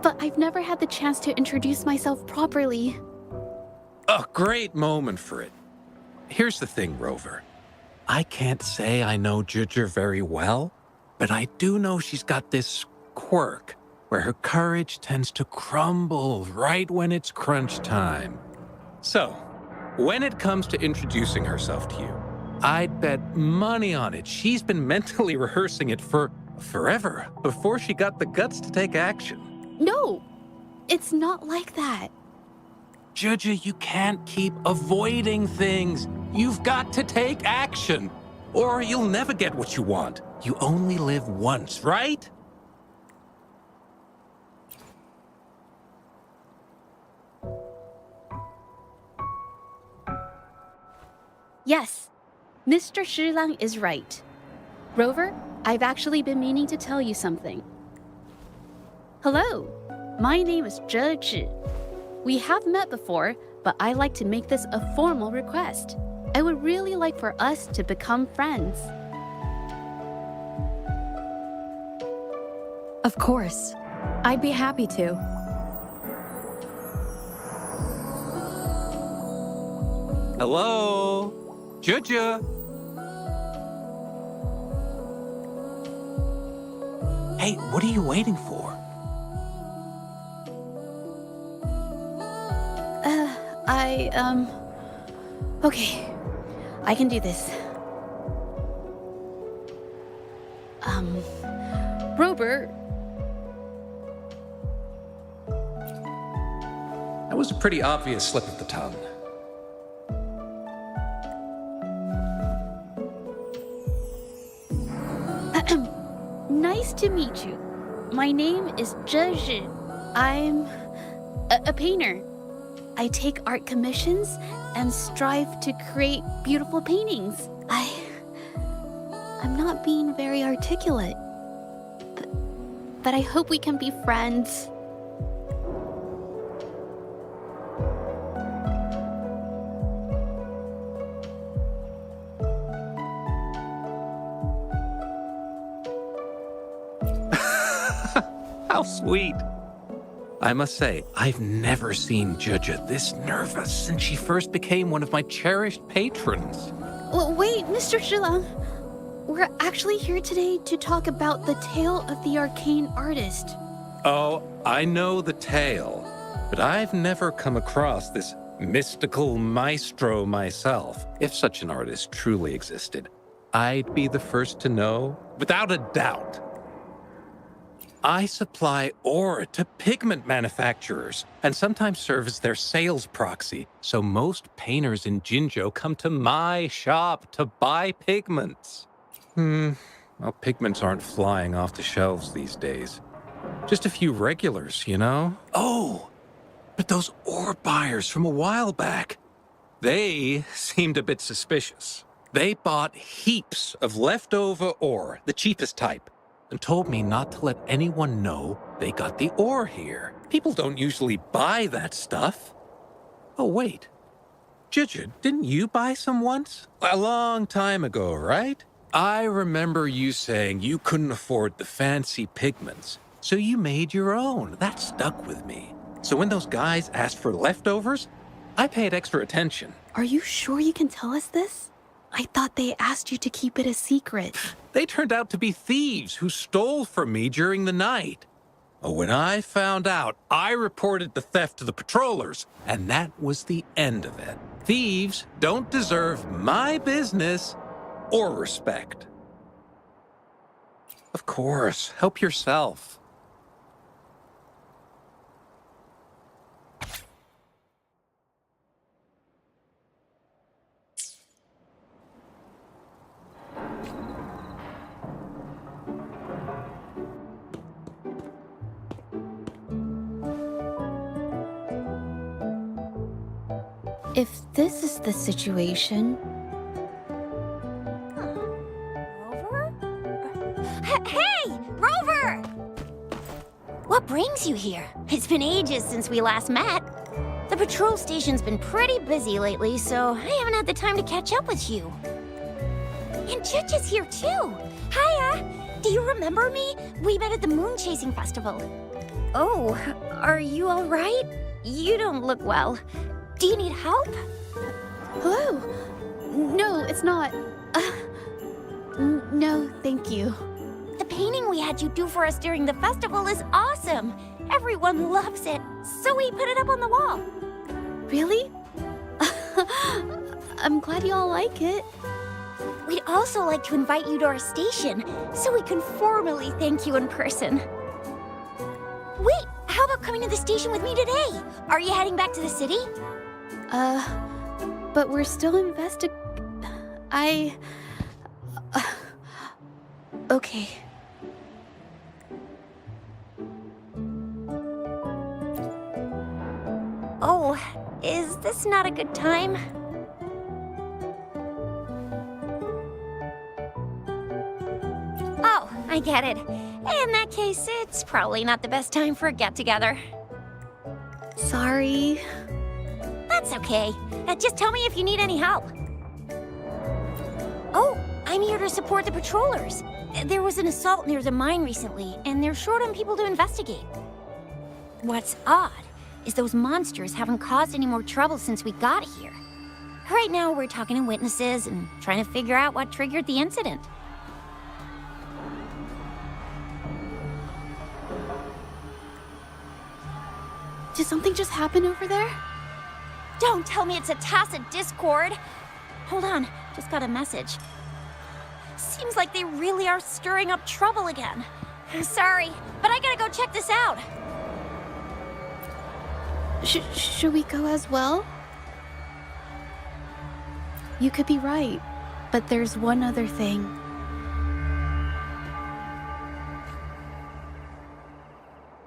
But I've never had the chance to introduce myself properly. A great moment for it. Here's the thing, Rover. I can't say I know Zhezhi very well, but I do know she's got this quirk where her courage tends to crumble right when it's crunch time. So, when it comes to introducing herself to you, I'd bet money on it she's been mentally rehearsing it for forever before she got the guts to take action. No, it's not like that. Zhezhi, you can't keep avoiding things. You've got to take action, or you'll never get what you want. You only live once, right? Yes, Mr. Shilang is right. Rover, I've actually been meaning to tell you something. Hello, my name is Zhezhi. We have met before, but I like to make this a formal request. I would really like for us to become friends. Of course. I'd be happy to. Hello? Zhezhi? Hey, what are you waiting for? Okay. I can do this. Robert. That was a pretty obvious slip of the tongue. Nice to meet you. My name is Zhezhi. I'm a painter. I take art commissions and strive to create beautiful paintings. I'm not being very articulate, but I hope we can be friends. How sweet. I must say, I've never seen Zhezhi this nervous since she first became one of my cherished patrons. Well, wait, Mr. Shilang. We're actually here today to talk about the tale of the arcane artist. Oh, I know the tale, but I've never come across this mystical maestro myself. If such an artist truly existed, I'd be the first to know, without a doubt. I supply ore to pigment manufacturers and sometimes serve as their sales proxy, so most painters in Jinzhou come to my shop to buy pigments. Well, pigments aren't flying off the shelves these days. Just a few regulars, you know? Oh, but those ore buyers from a while back, they seemed a bit suspicious. They bought heaps of leftover ore, the cheapest type, and told me not to let anyone know they got the ore here. People don't usually buy that stuff. Oh, wait. Zhezhi, didn't you buy some once? A long time ago, right? I remember you saying you couldn't afford the fancy pigments, so you made your own. That stuck with me. So when those guys asked for leftovers, I paid extra attention. Are you sure you can tell us this? I thought they asked you to keep it a secret. They turned out to be thieves who stole from me during the night. When I found out, I reported the theft to the patrollers, and that was the end of it. Thieves don't deserve my business or respect. Of course, help yourself. If this is the situation... Rover? Hey! Rover! What brings you here? It's been ages since we last met. The patrol station's been pretty busy lately, so I haven't had the time to catch up with you. And Zhezhi's here too. Hiya! Do you remember me? We met at the moon chasing festival. Oh, are you all right? You don't look well. Do you need help? Hello? No, it's not. No, thank you. The painting we had you do for us during the festival is awesome. Everyone loves it, so we put it up on the wall. Really? I'm glad you all like it. We'd also like to invite you to our station, so we can formally thank you in person. Wait, how about coming to the station with me today? Are you heading back to the city? But we're still okay. Oh, is this not a good time? Oh, I get it. In that case, it's probably not the best time for a get-together. Sorry. That's okay. Just tell me if you need any help. Oh, I'm here to support the patrollers. There was an assault near the mine recently, and they're short on people to investigate. What's odd is those monsters haven't caused any more trouble since we got here. Right now, we're talking to witnesses and trying to figure out what triggered the incident. Did something just happen over there? Don't tell me it's a tacit discord. Hold on, just got a message. Seems like they really are stirring up trouble again. Sorry, but I gotta go check this out. Should we go as well? You could be right, but there's one other thing.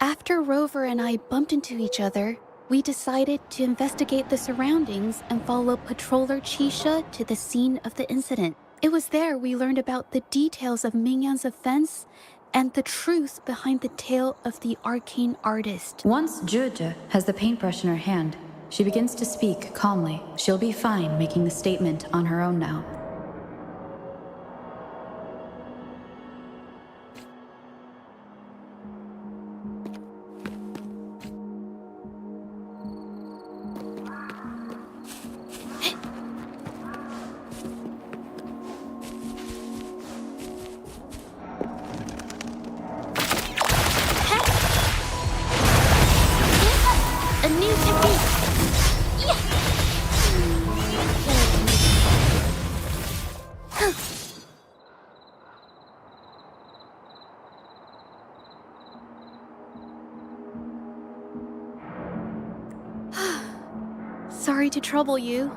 After Rover and I bumped into each other, we decided to investigate the surroundings and follow Patroller Chisha to the scene of the incident. It was there we learned about the details of Mingyan's offense and the truth behind the tale of the arcane artist. Once Zhezhi has the paintbrush in her hand, she begins to speak calmly. She'll be fine making the statement on her own now. Sorry to trouble you.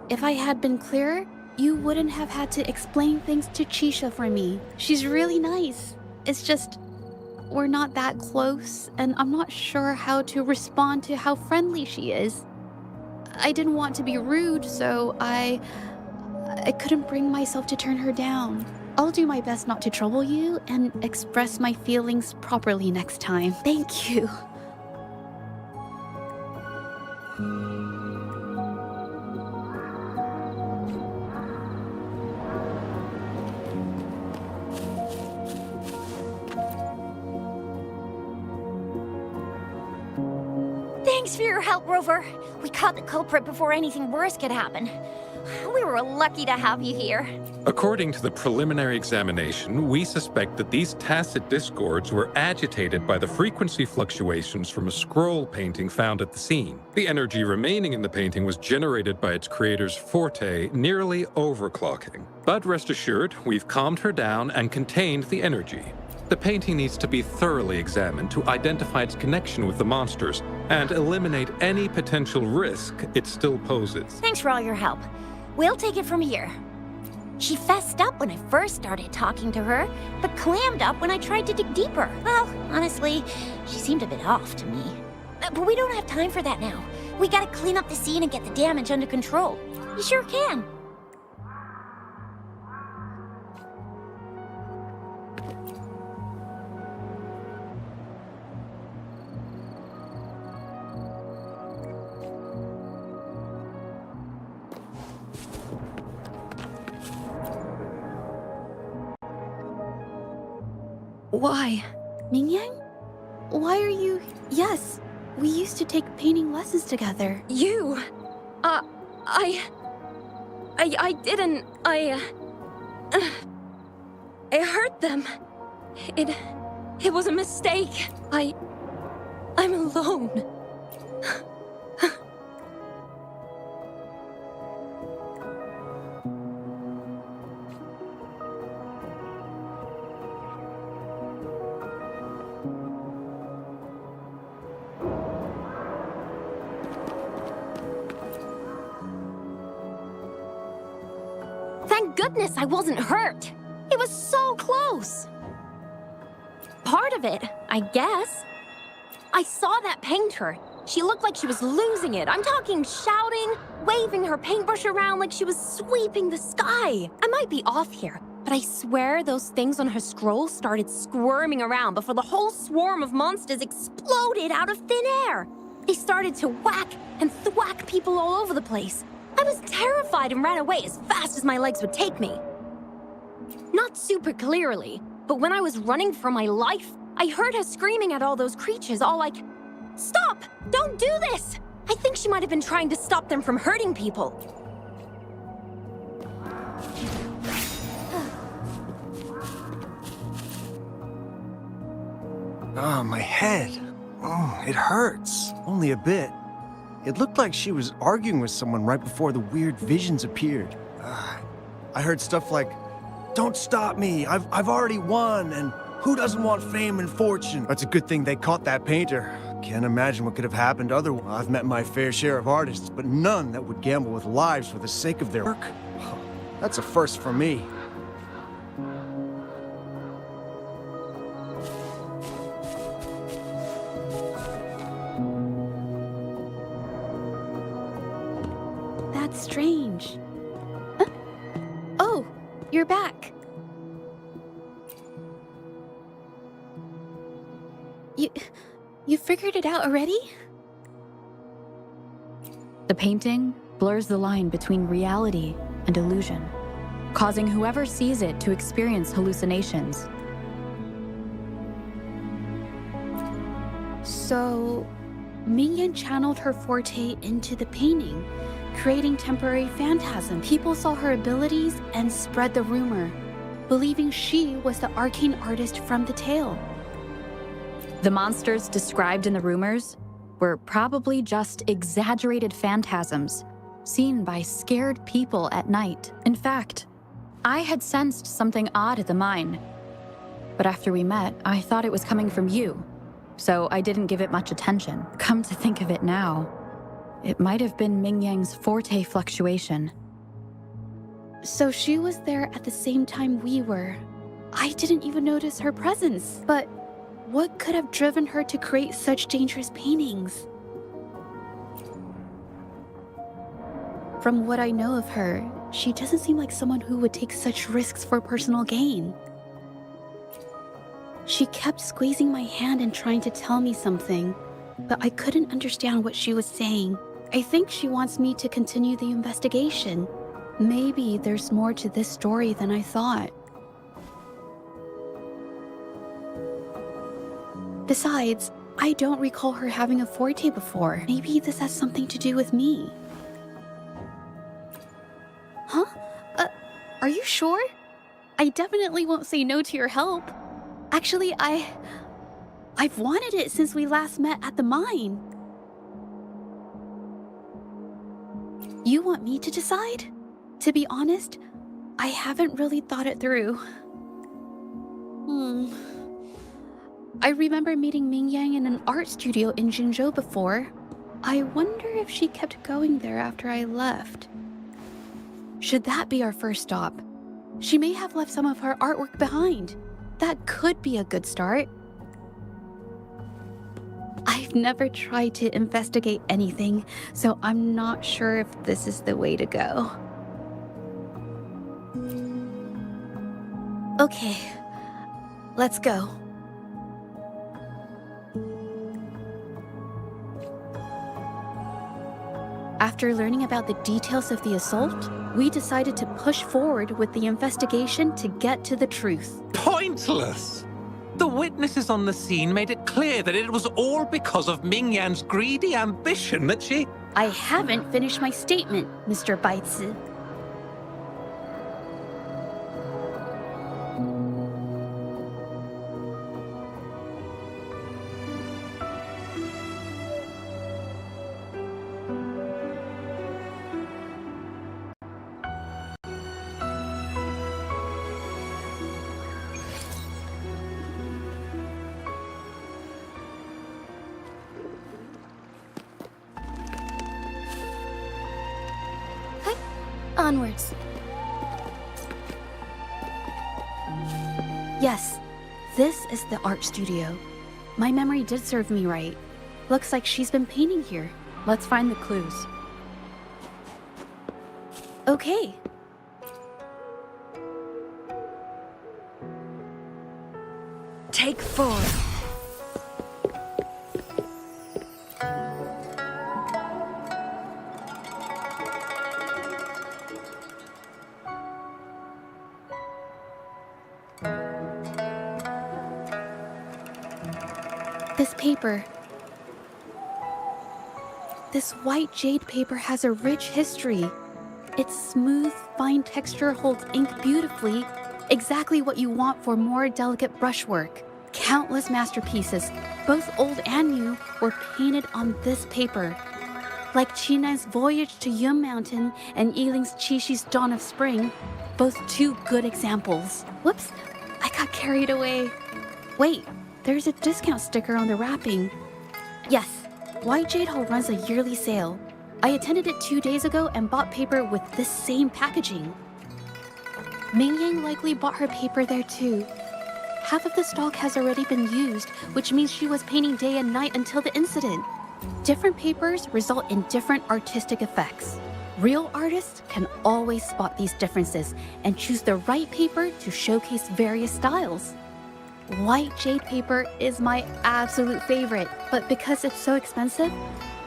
If I had been clearer, you wouldn't have had to explain things to Chisha for me. She's really nice. It's just, we're not that close, and I'm not sure how to respond to how friendly she is. I didn't want to be rude, so I couldn't bring myself to turn her down. I'll do my best not to trouble you and express my feelings properly next time. Thank you. Thanks for your help, Rover. We caught the culprit before anything worse could happen. We were lucky to have you here. According to the preliminary examination, we suspect that these tacit discords were agitated by the frequency fluctuations from a scroll painting found at the scene. The energy remaining in the painting was generated by its creator's forte, nearly overclocking. But rest assured, we've calmed her down and contained the energy. The painting needs to be thoroughly examined to identify its connection with the monsters and eliminate any potential risk it still poses. Thanks for all your help. We'll take it from here. She fessed up when I first started talking to her, but clammed up when I tried to dig deeper. Well, honestly, she seemed a bit off to me. But we don't have time for that now. We gotta clean up the scene and get the damage under control. You sure can. Why? Mingyang? Why are you... Yes, we used to take painting lessons together. You? I didn't... I hurt them. It was a mistake. I'm alone. Thank goodness I wasn't hurt. It was so close. Part of it, I guess. I saw that painter. She looked like she was losing it. I'm talking shouting, waving her paintbrush around like she was sweeping the sky. I might be off here, but I swear those things on her scroll started squirming around before the whole swarm of monsters exploded out of thin air. They started to whack and thwack people all over the place. I was terrified and ran away as fast as my legs would take me. Not super clearly, but when I was running for my life, I heard her screaming at all those creatures, all like, "Stop! Don't do this!" I think she might have been trying to stop them from hurting people. Oh, my head. Oh, it hurts. Only a bit. It looked like she was arguing with someone right before the weird visions appeared. I heard stuff like, "Don't stop me, I've already won," and "Who doesn't want fame and fortune?" That's a good thing they caught that painter. Can't imagine what could have happened otherwise. I've met my fair share of artists, but none that would gamble with lives for the sake of their work. That's a first for me. That's strange. Huh? Oh, you're back. You figured it out already? The painting blurs the line between reality and illusion, causing whoever sees it to experience hallucinations. So, Mingyan channeled her forte into the painting, creating temporary phantasm. People saw her abilities and spread the rumor, believing she was the arcane artist from the tale. The monsters described in the rumors were probably just exaggerated phantasms seen by scared people at night. In fact, I had sensed something odd at the mine, but after we met, I thought it was coming from you, so I didn't give it much attention. Come to think of it now, it might have been Mingyang's forte fluctuation. So she was there at the same time we were. I didn't even notice her presence, but what could have driven her to create such dangerous paintings? From what I know of her, She doesn't seem like someone who would take such risks for personal gain. She kept squeezing my hand and trying to tell me something, but I couldn't understand what she was saying. I think she wants me to continue the investigation. Maybe there's more to this story than I thought. Besides, I don't recall her having a forte before. Maybe this has something to do with me. Huh? Are you sure? I definitely won't say no to your help. Actually, I've wanted it since we last met at the mine. You want me to decide? To be honest, I haven't really thought it through. I remember meeting Mingyang in an art studio in Jinzhou before. I wonder if she kept going there after I left. Should that be our first stop? She may have left some of her artwork behind. That could be a good start. I've never tried to investigate anything, so I'm not sure if this is the way to go. Okay, let's go. After learning about the details of the assault, we decided to push forward with the investigation to get to the truth. Pointless! The witnesses on the scene made it clear that it was all because of Mingyan's greedy ambition that she... I haven't finished my statement, Mr. Baizi. Onwards. Yes, this is the art studio. My memory did serve me right. Looks like she's been painting here. Let's find the clues. Okay. Take 4. This paper. This white jade paper has a rich history. Its smooth, fine texture holds ink beautifully, exactly what you want for more delicate brushwork. Countless masterpieces, both old and new, were painted on this paper. Like Qinan's Voyage to Yun Mountain and Yiling's Qixi's Dawn of Spring, both two good examples. Whoops, I got carried away. Wait, there's a discount sticker on the wrapping. Yes, White Jade Hall runs a yearly sale. I attended it 2 days ago and bought paper with this same packaging. Mingyang likely bought her paper there too. Half of the stock has already been used, which means she was painting day and night until the incident. Different papers result in different artistic effects. Real artists can always spot these differences and choose the right paper to showcase various styles. White jade paper is my absolute favorite, but because it's so expensive,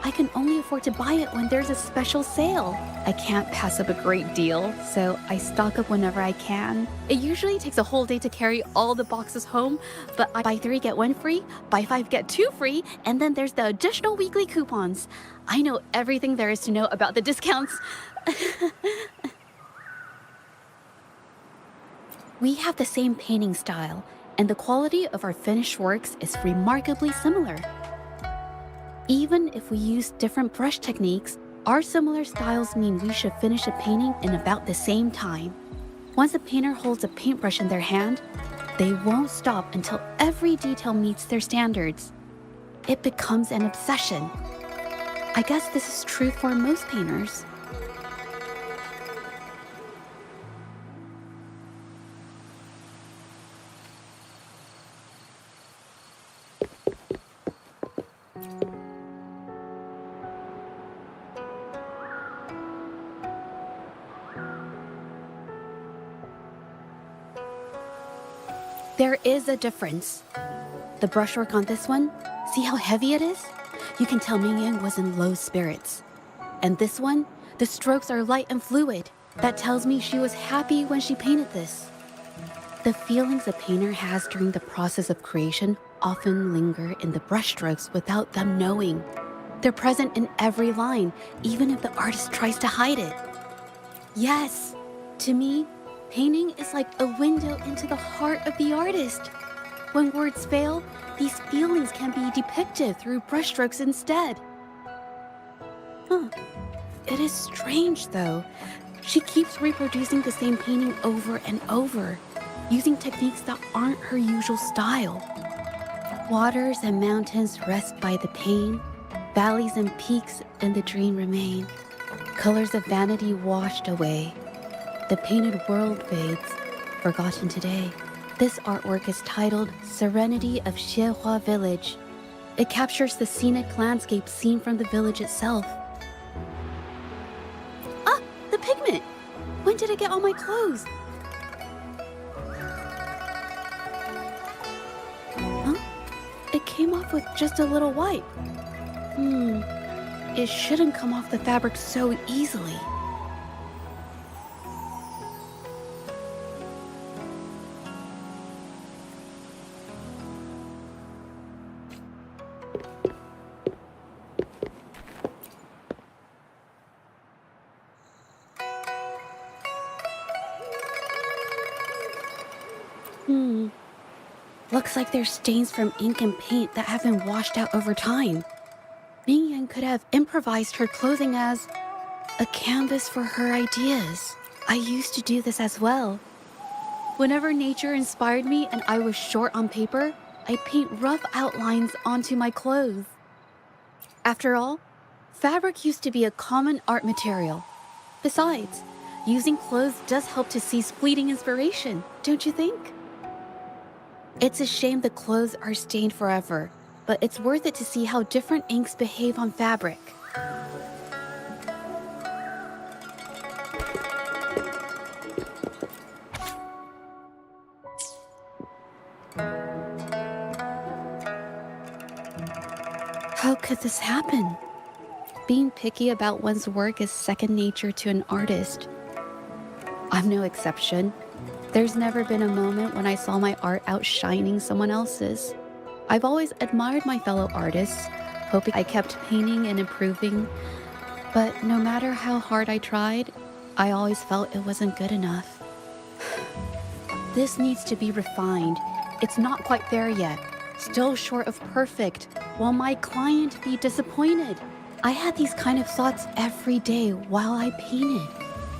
I can only afford to buy it when there's a special sale. I can't pass up a great deal, so I stock up whenever I can. It usually takes a whole day to carry all the boxes home, but I buy 3 get 1 free, buy 5 get 2 free, and then there's the additional weekly coupons. I know everything there is to know about the discounts. We have the same painting style, and the quality of our finished works is remarkably similar. Even if we use different brush techniques, our similar styles mean we should finish a painting in about the same time. Once a painter holds a paintbrush in their hand, they won't stop until every detail meets their standards. It becomes an obsession. I guess this is true for most painters. There is a difference. The brushwork on this one, see how heavy it is? You can tell Mingyang was in low spirits. And this one, the strokes are light and fluid. That tells me she was happy when she painted this. The feelings a painter has during the process of creation often linger in the brushstrokes without them knowing. They're present in every line, even if the artist tries to hide it. Yes, to me, painting is like a window into the heart of the artist. When words fail, these feelings can be depicted through brushstrokes instead. It is strange, though. She keeps reproducing the same painting over and over, using techniques that aren't her usual style. Waters and mountains rest by the pain, valleys and peaks in the dream remain. Colors of vanity washed away. The painted world fades, forgotten today. This artwork is titled Serenity of Xiehua Village. It captures the scenic landscape seen from the village itself. Ah, the pigment! When did it get on my clothes? It came off with just a little wipe. It shouldn't come off the fabric so easily. Looks like there's stains from ink and paint that have been washed out over time. Mingyang could have improvised her clothing as a canvas for her ideas. I used to do this as well. Whenever nature inspired me and I was short on paper, I'd paint rough outlines onto my clothes. After all, fabric used to be a common art material. Besides, using clothes does help to seize fleeting inspiration, don't you think? It's a shame the clothes are stained forever, but it's worth it to see how different inks behave on fabric. How could this happen? Being picky about one's work is second nature to an artist. I'm no exception. There's never been a moment when I saw my art outshining someone else's. I've always admired my fellow artists, hoping I kept painting and improving. But no matter how hard I tried, I always felt it wasn't good enough. This needs to be refined. It's not quite there yet. Still short of perfect. Will my client be disappointed? I had these kind of thoughts every day while I painted.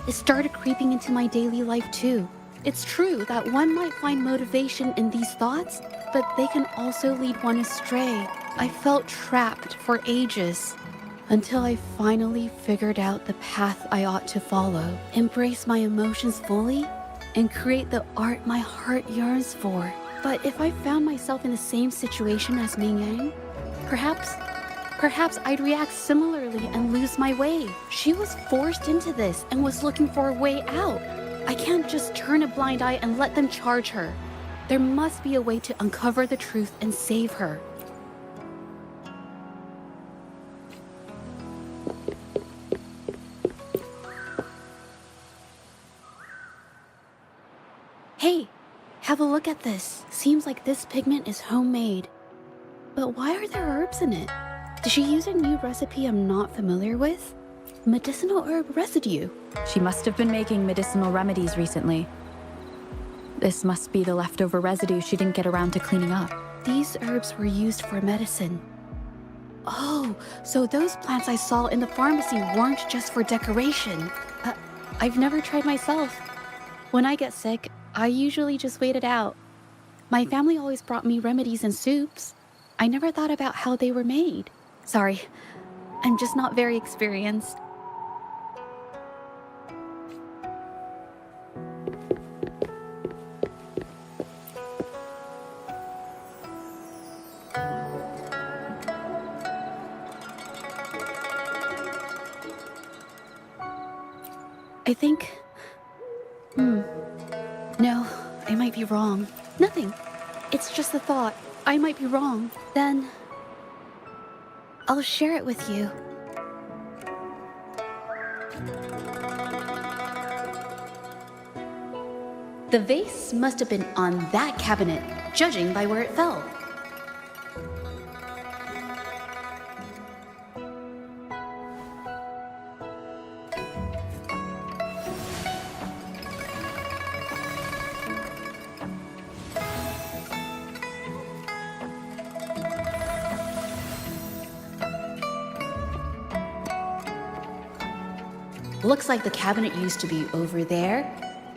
It started creeping into my daily life too. It's true that one might find motivation in these thoughts, but they can also lead one astray. I felt trapped for ages, until I finally figured out the path I ought to follow, embrace my emotions fully, and create the art my heart yearns for. But if I found myself in the same situation as Mingyang, perhaps I'd react similarly and lose my way. She was forced into this and was looking for a way out. I can't just turn a blind eye and let them charge her. There must be a way to uncover the truth and save her. Hey, have a look at this. Seems like this pigment is homemade. But why are there herbs in it? Did she use a new recipe I'm not familiar with? Medicinal herb residue. She must have been making medicinal remedies recently. This must be the leftover residue she didn't get around to cleaning up. These herbs were used for medicine. Oh, so those plants I saw in the pharmacy weren't just for decoration. I've never tried myself. When I get sick, I usually just wait it out. My family always brought me remedies and soups. I never thought about how they were made. Sorry, I'm just not very experienced. I think... No, I might be wrong. Nothing. It's just a thought. I might be wrong. Then I'll share it with you. The vase must have been on that cabinet, judging by where it fell. Looks like the cabinet used to be over there,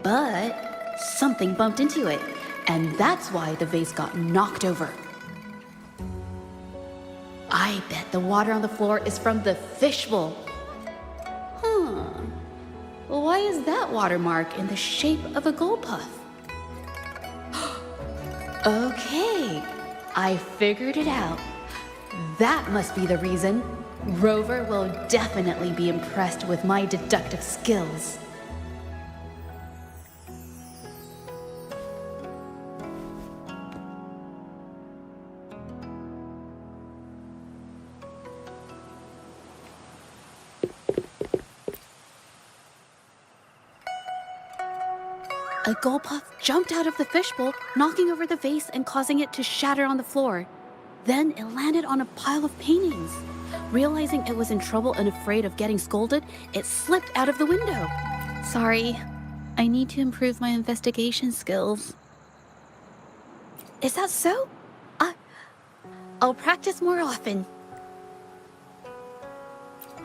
but something bumped into it, and that's why the vase got knocked over. I bet the water on the floor is from the fishbowl. Why is that watermark in the shape of a gold puff? Okay, I figured it out. That must be the reason. Rover will definitely be impressed with my deductive skills. A gold puff jumped out of the fishbowl, knocking over the vase and causing it to shatter on the floor. Then it landed on a pile of paintings. Realizing it was in trouble and afraid of getting scolded, it slipped out of the window. Sorry, I need to improve my investigation skills. Is that so? I'll practice more often.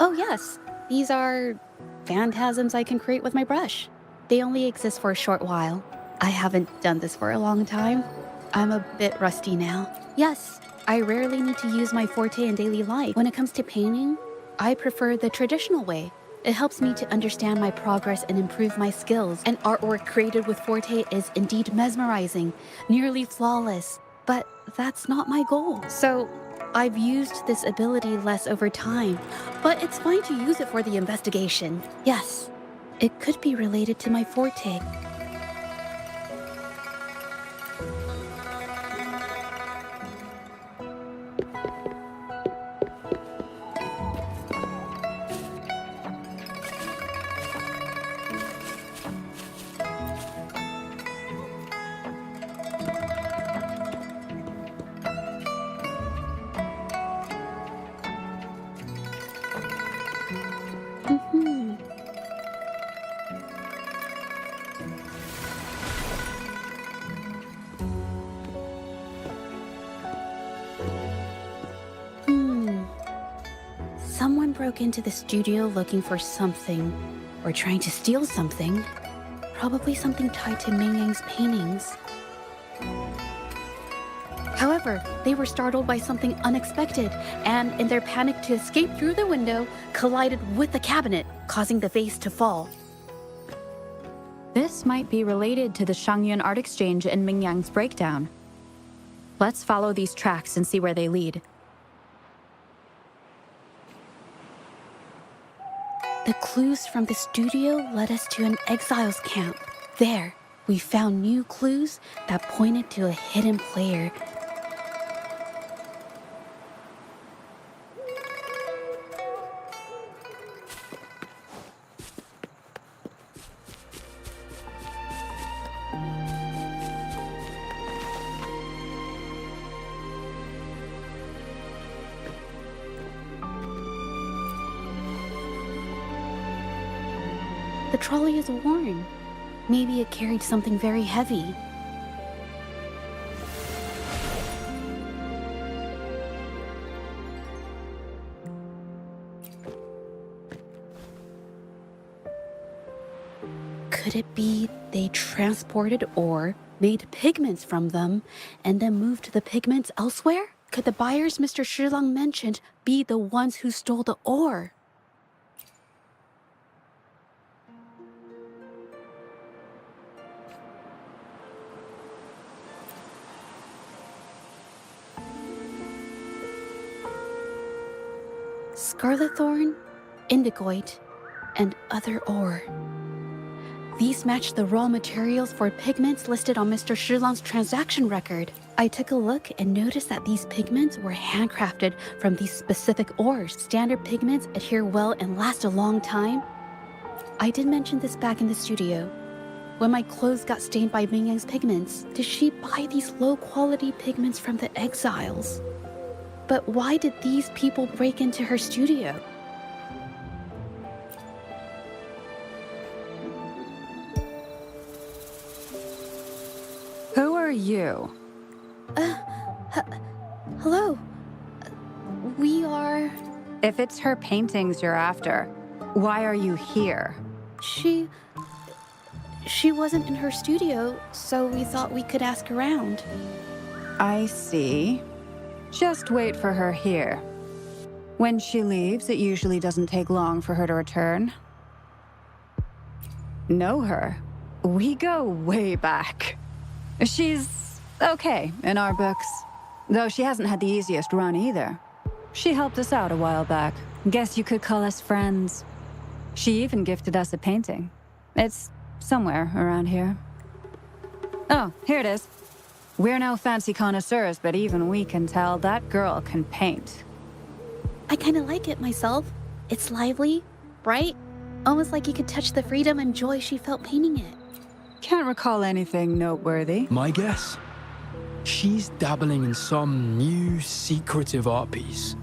Oh yes, these are phantasms I can create with my brush. They only exist for a short while. I haven't done this for a long time. I'm a bit rusty now. Yes, I rarely need to use my forte in daily life. When it comes to painting, I prefer the traditional way. It helps me to understand my progress and improve my skills. And artwork created with forte is indeed mesmerizing, nearly flawless. But that's not my goal. So I've used this ability less over time, but it's fine to use it for the investigation. Yes, it could be related to my forte. Someone broke into the studio looking for something, or trying to steal something. Probably something tied to Ming Yang's paintings. However, they were startled by something unexpected, and in their panic to escape through the window, collided with the cabinet, causing the vase to fall. This might be related to the Shangyun art exchange and Ming Yang's breakdown. Let's follow these tracks and see where they lead. The clues from the studio led us to an exiles camp. There, we found new clues that pointed to a hidden player. The trolley is worn. Maybe it carried something very heavy. Could it be they transported ore, made pigments from them, and then moved the pigments elsewhere? Could the buyers Mr. Shilang mentioned be the ones who stole the ore? Scarlet thorn, indigoite, and other ore. These match the raw materials for pigments listed on Mr. Shilang's transaction record. I took a look and noticed that these pigments were handcrafted from these specific ores. Standard pigments adhere well and last a long time. I did mention this back in the studio. When my clothes got stained by Ming Yang's pigments, did she buy these low-quality pigments from the exiles? But why did these people break into her studio? Who are you? Hello. We are... If it's her paintings you're after, why are you here? She wasn't in her studio, so we thought we could ask around. I see. Just wait for her here. When she leaves, it usually doesn't take long for her to return. Know her? We go way back. She's okay in our books, though she hasn't had the easiest run either. She helped us out a while back. Guess you could call us friends. She even gifted us a painting. It's somewhere around here. Oh, here it is. We're no fancy connoisseurs, but even we can tell that girl can paint. I kind of like it myself. It's lively, bright, almost like you could touch the freedom and joy she felt painting it. Can't recall anything noteworthy. My guess? She's dabbling in some new, secretive art piece.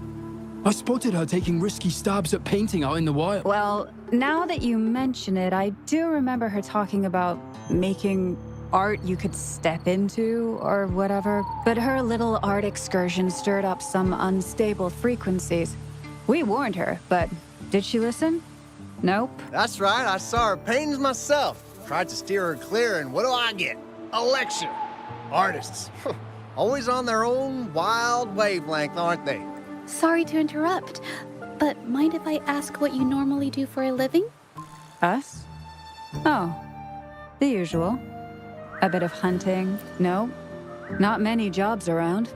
I spotted her taking risky stabs at painting out in the wild. Well, now that you mention it, I do remember her talking about making art you could step into, or whatever. But her little art excursion stirred up some unstable frequencies. We warned her, but did she listen? Nope. That's right, I saw her paintings myself. Tried to steer her clear, and what do I get? A lecture. Artists. Always on their own wild wavelength, aren't they? Sorry to interrupt, but mind if I ask what you normally do for a living? Us? Oh, the usual. A bit of hunting. No, not many jobs around.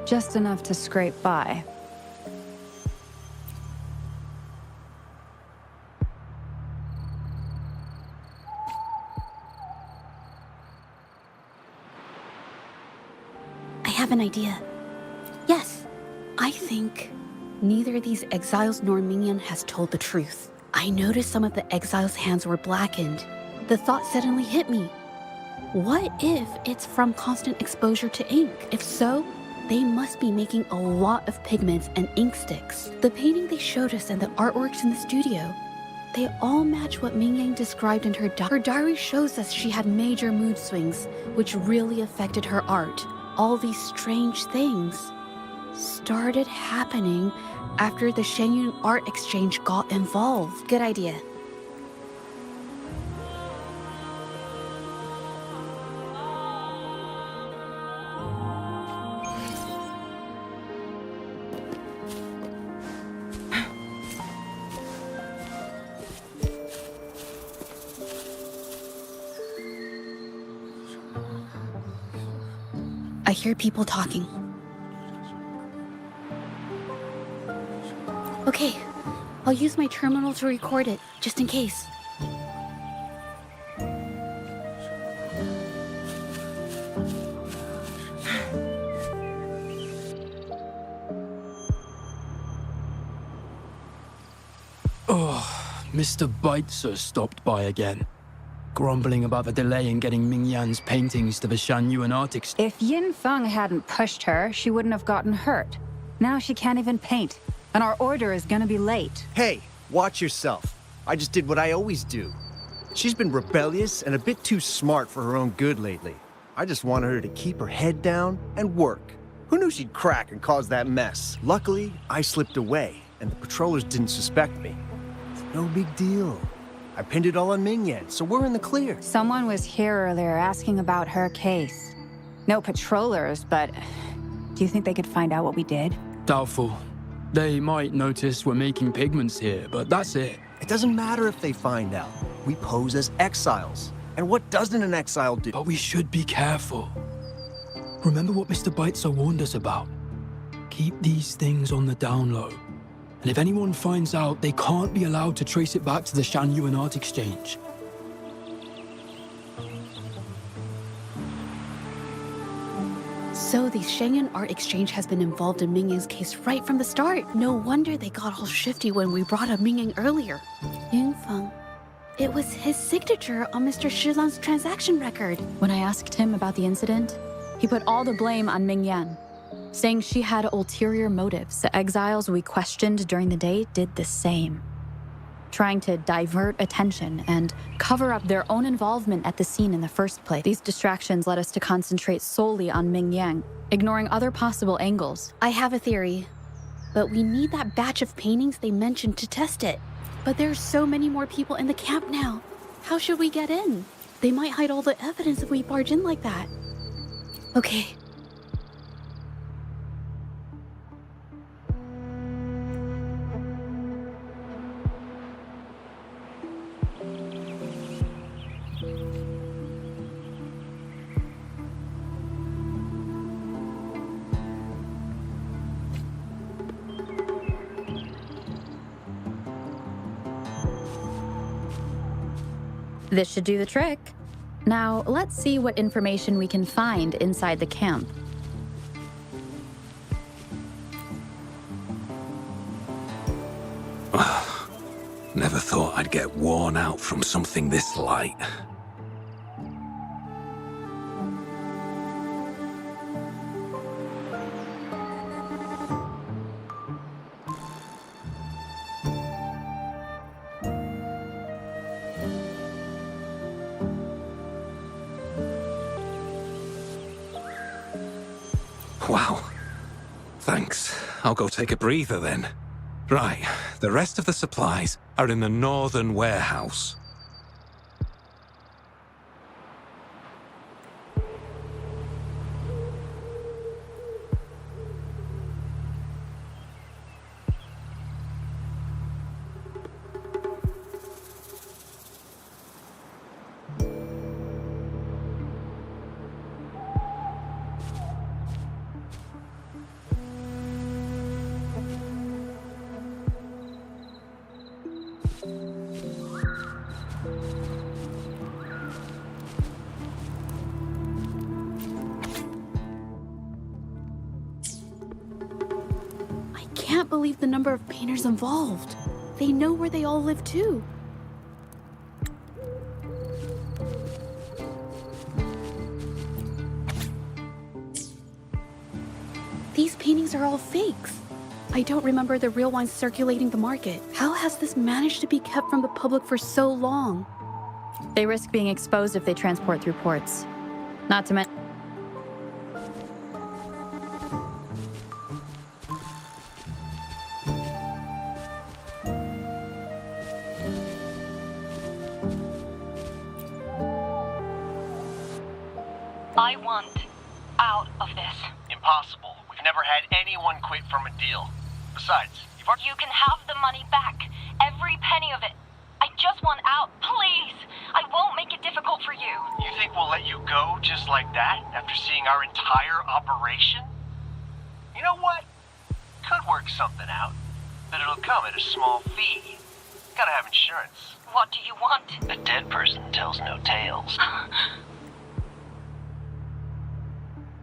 Just enough to scrape by. I have an idea. Yes, I think neither these exiles nor Mingyan has told the truth. I noticed some of the exiles' hands were blackened. The thought suddenly hit me. What if it's from constant exposure to ink? If so, they must be making a lot of pigments and ink sticks. The painting they showed us and the artworks in the studio, they all match what Mingyang described in her diary. Her diary shows us she had major mood swings, which really affected her art. All these strange things started happening after the Shenyun Art Exchange got involved. Good idea. I hear people talking. Okay, I'll use my terminal to record it, just in case. Oh, Mr. Beitzer stopped by again, grumbling about the delay in getting Ming Yan's paintings to the Shanyuan Art Exchange. If Yin Feng hadn't pushed her, she wouldn't have gotten hurt. Now she can't even paint, and our order is gonna be late. Hey, watch yourself. I just did what I always do. She's been rebellious and a bit too smart for her own good lately. I just wanted her to keep her head down and work. Who knew she'd crack and cause that mess? Luckily, I slipped away, and the patrollers didn't suspect me. It's no big deal. I pinned it all on Mingyan, so we're in the clear. Someone was here earlier asking about her case. No patrollers, but do you think they could find out what we did? Doubtful. They might notice we're making pigments here, but that's it. It doesn't matter if they find out. We pose as exiles. And what doesn't an exile do? But we should be careful. Remember what Mr. Beitzer warned us about? Keep these things on the down low. And if anyone finds out, they can't be allowed to trace it back to the Shanyuan Art Exchange. So the Shengyun Art Exchange has been involved in Mingyang's case right from the start. No wonder they got all shifty when we brought up Mingyang earlier. Yingfeng. It was his signature on Mr. Shilan's transaction record. When I asked him about the incident, he put all the blame on Mingyan, saying she had ulterior motives. The exiles we questioned during the day did the same, trying to divert attention and cover up their own involvement at the scene in the first place. These distractions led us to concentrate solely on Ming Yang, ignoring other possible angles. I have a theory, but we need that batch of paintings they mentioned to test it. But there's so many more people in the camp now. How should we get in? They might hide all the evidence if we barge in like that. Okay. This should do the trick. Now, let's see what information we can find inside the camp. Never thought I'd get worn out from something this light. Wow. Thanks. I'll go take a breather then. Right, the rest of the supplies are in the northern warehouse. I can't believe the number of painters involved. They know where they all live too. These paintings are all fakes. I don't remember the real ones circulating the market. How has this managed to be kept from the public for so long? They risk being exposed if they transport through ports. Not to mention... I want out of this. Impossible. We've never had anyone quit from a deal. Besides, You can have the money back. Every penny of it. I just want out, please. I won't make it difficult for you. You think we'll let you go just like that after seeing our entire operation? You know what? Could work something out, but it'll come at a small fee. Gotta have insurance. What do you want? A dead person tells no tales.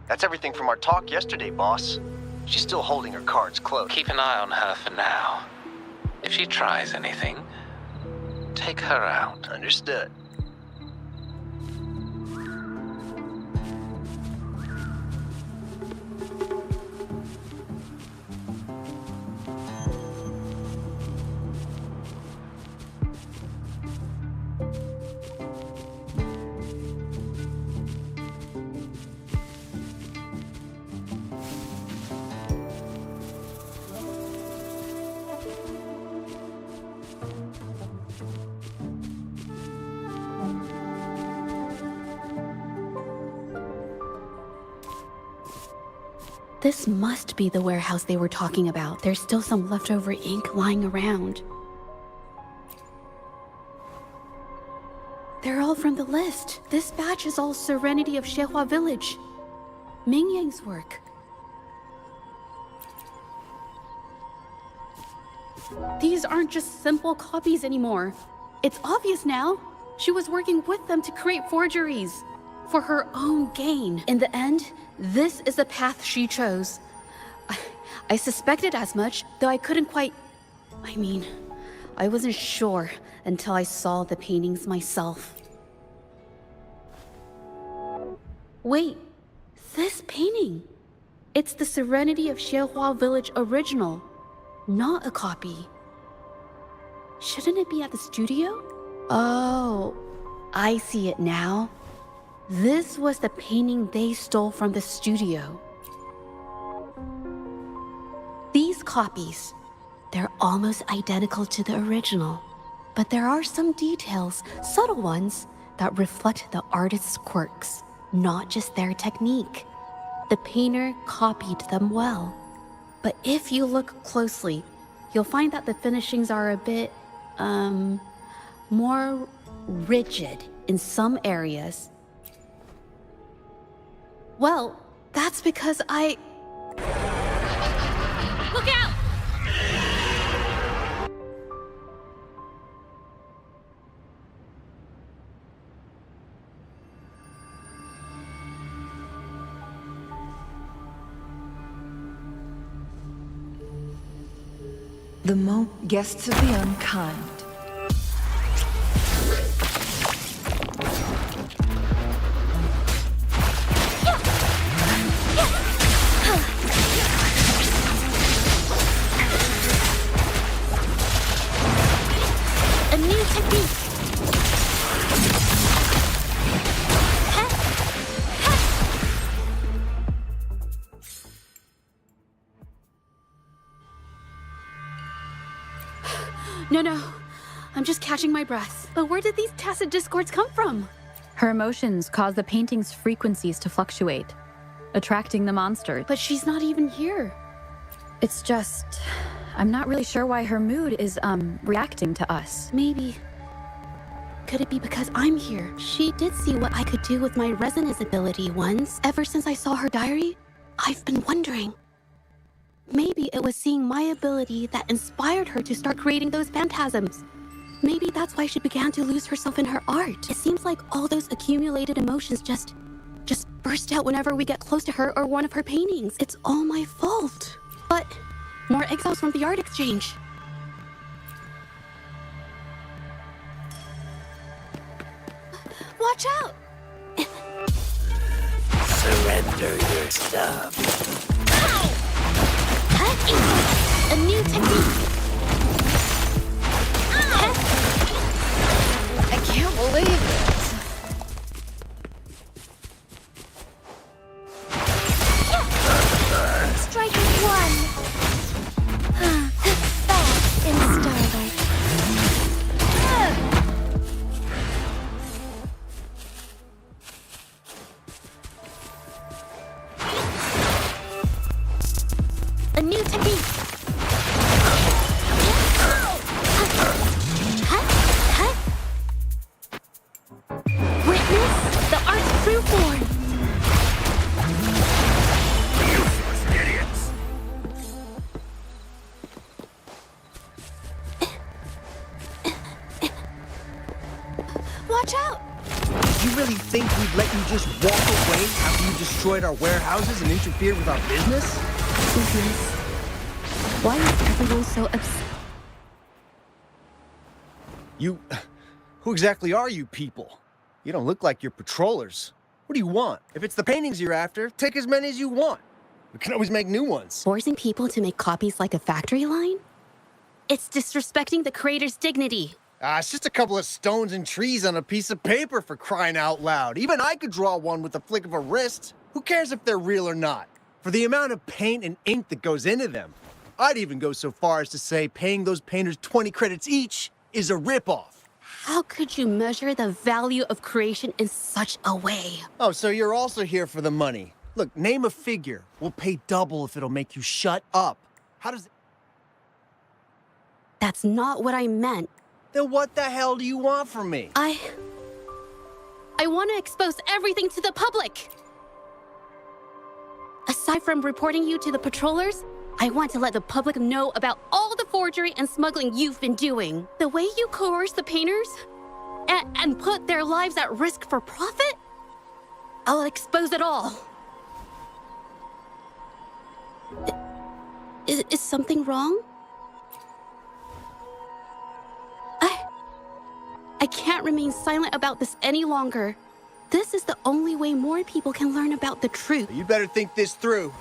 That's everything from our talk yesterday, boss. She's still holding her cards close. Keep an eye on her for now. If she tries anything, take her out. Understood. This must be the warehouse they were talking about. There's still some leftover ink lying around. They're all from the list. This batch is all Serenity of Shehua Village. Ming Yang's work. These aren't just simple copies anymore. It's obvious now. She was working with them to create forgeries. for her own gain. In the end, this is the path she chose. I suspected as much, though I couldn't quite... I wasn't sure until I saw the paintings myself. Wait, this painting. It's the Serenity of Xiehua Village original, not a copy. Shouldn't it be at the studio? Oh, I see it now. This was the painting they stole from the studio. These copies, they're almost identical to the original, but there are some details, subtle ones, that reflect the artist's quirks, not just their technique. The painter copied them well. But if you look closely, you'll find that the finishings are a bit, more rigid in some areas. Well, that's because I... Look out! Guests of the unkind. A new technique. No. I'm just catching my breath. But where did these tacit discords come from? Her emotions cause the painting's frequencies to fluctuate, attracting the monster. But she's not even here. It's just... I'm not really sure why her mood is, reacting to us. Maybe. Could it be because I'm here? She did see what I could do with my resonance ability once. Ever since I saw her diary, I've been wondering. Maybe it was seeing my ability that inspired her to start creating those phantasms. Maybe that's why she began to lose herself in her art. It seems like all those accumulated emotions just burst out whenever we get close to her or one of her paintings. It's all my fault. But more exiles from the art exchange. Watch out! Surrender your stuff. A new technique. I can't believe it. Strike one. Back in starlight. A new technique. Witness the art's true form. Useless idiots. Watch out! You really think we'd let you just walk away after you destroyed our warehouses and interfered with our business? Business. Why is everyone so upset? Who exactly are you people? You don't look like you're patrollers. What do you want? If it's the paintings you're after, take as many as you want. We can always make new ones. Forcing people to make copies like a factory line? It's disrespecting the creator's dignity. It's just a couple of stones and trees on a piece of paper, for crying out loud. Even I could draw one with a flick of a wrist. Who cares if they're real or not? For the amount of paint and ink that goes into them. I'd even go so far as to say paying those painters 20 credits each is a ripoff. How could you measure the value of creation in such a way? Oh, so you're also here for the money. Look, name a figure. We'll pay double if it'll make you shut up. How does it... That's not what I meant. Then what the hell do you want from me? I want to expose everything to the public. Aside from reporting you to the patrollers, I want to let the public know about all the forgery and smuggling you've been doing. The way you coerce the painters and put their lives at risk for profit? I'll expose it all. Is something wrong? I can't remain silent about this any longer. This is the only way more people can learn about the truth. You better think this through.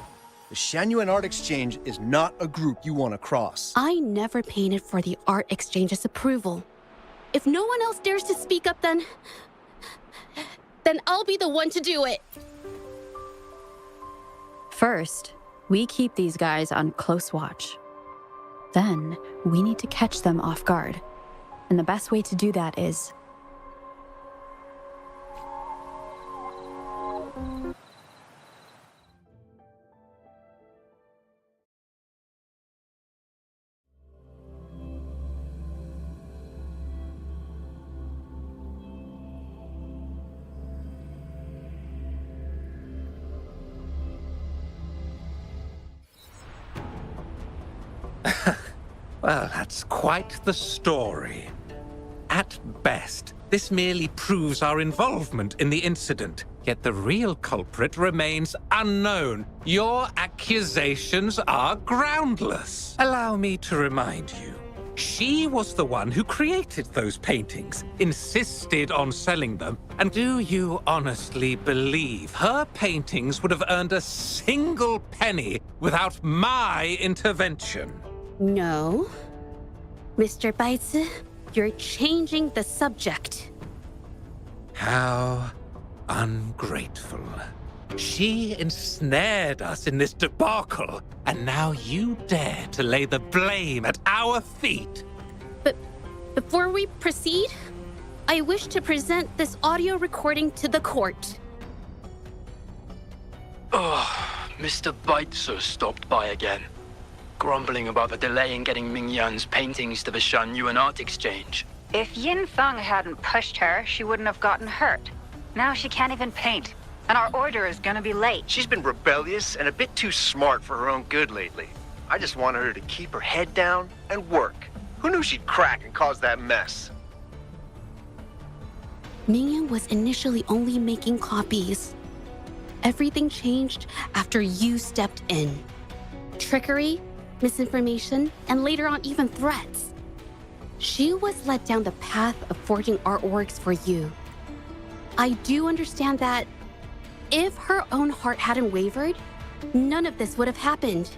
The Shanyuan Art Exchange is not a group you want to cross. I never painted for the Art Exchange's approval. If no one else dares to speak up, then I'll be the one to do it. First, we keep these guys on close watch. Then, we need to catch them off guard. And the best way to do that is... Well, that's quite the story. At best, this merely proves our involvement in the incident, yet the real culprit remains unknown. Your accusations are groundless. Allow me to remind you, she was the one who created those paintings, insisted on selling them, and do you honestly believe her paintings would have earned a single penny without my intervention? No. Mr. Baitsu, you're changing the subject. How ungrateful. She ensnared us in this debacle, and now you dare to lay the blame at our feet. But before we proceed, I wish to present this audio recording to the court. Mr. Baitsu stopped by again, grumbling about the delay in getting Ming Yan's paintings to the Shanyuan Art Exchange. If Yin Feng hadn't pushed her, she wouldn't have gotten hurt. Now she can't even paint, and our order is gonna be late. She's been rebellious and a bit too smart for her own good lately. I just wanted her to keep her head down and work. Who knew she'd crack and cause that mess? Ming Yan was initially only making copies. Everything changed after you stepped in. Trickery, misinformation, and later on even threats. She was led down the path of forging artworks for you. I do understand that if her own heart hadn't wavered, none of this would have happened.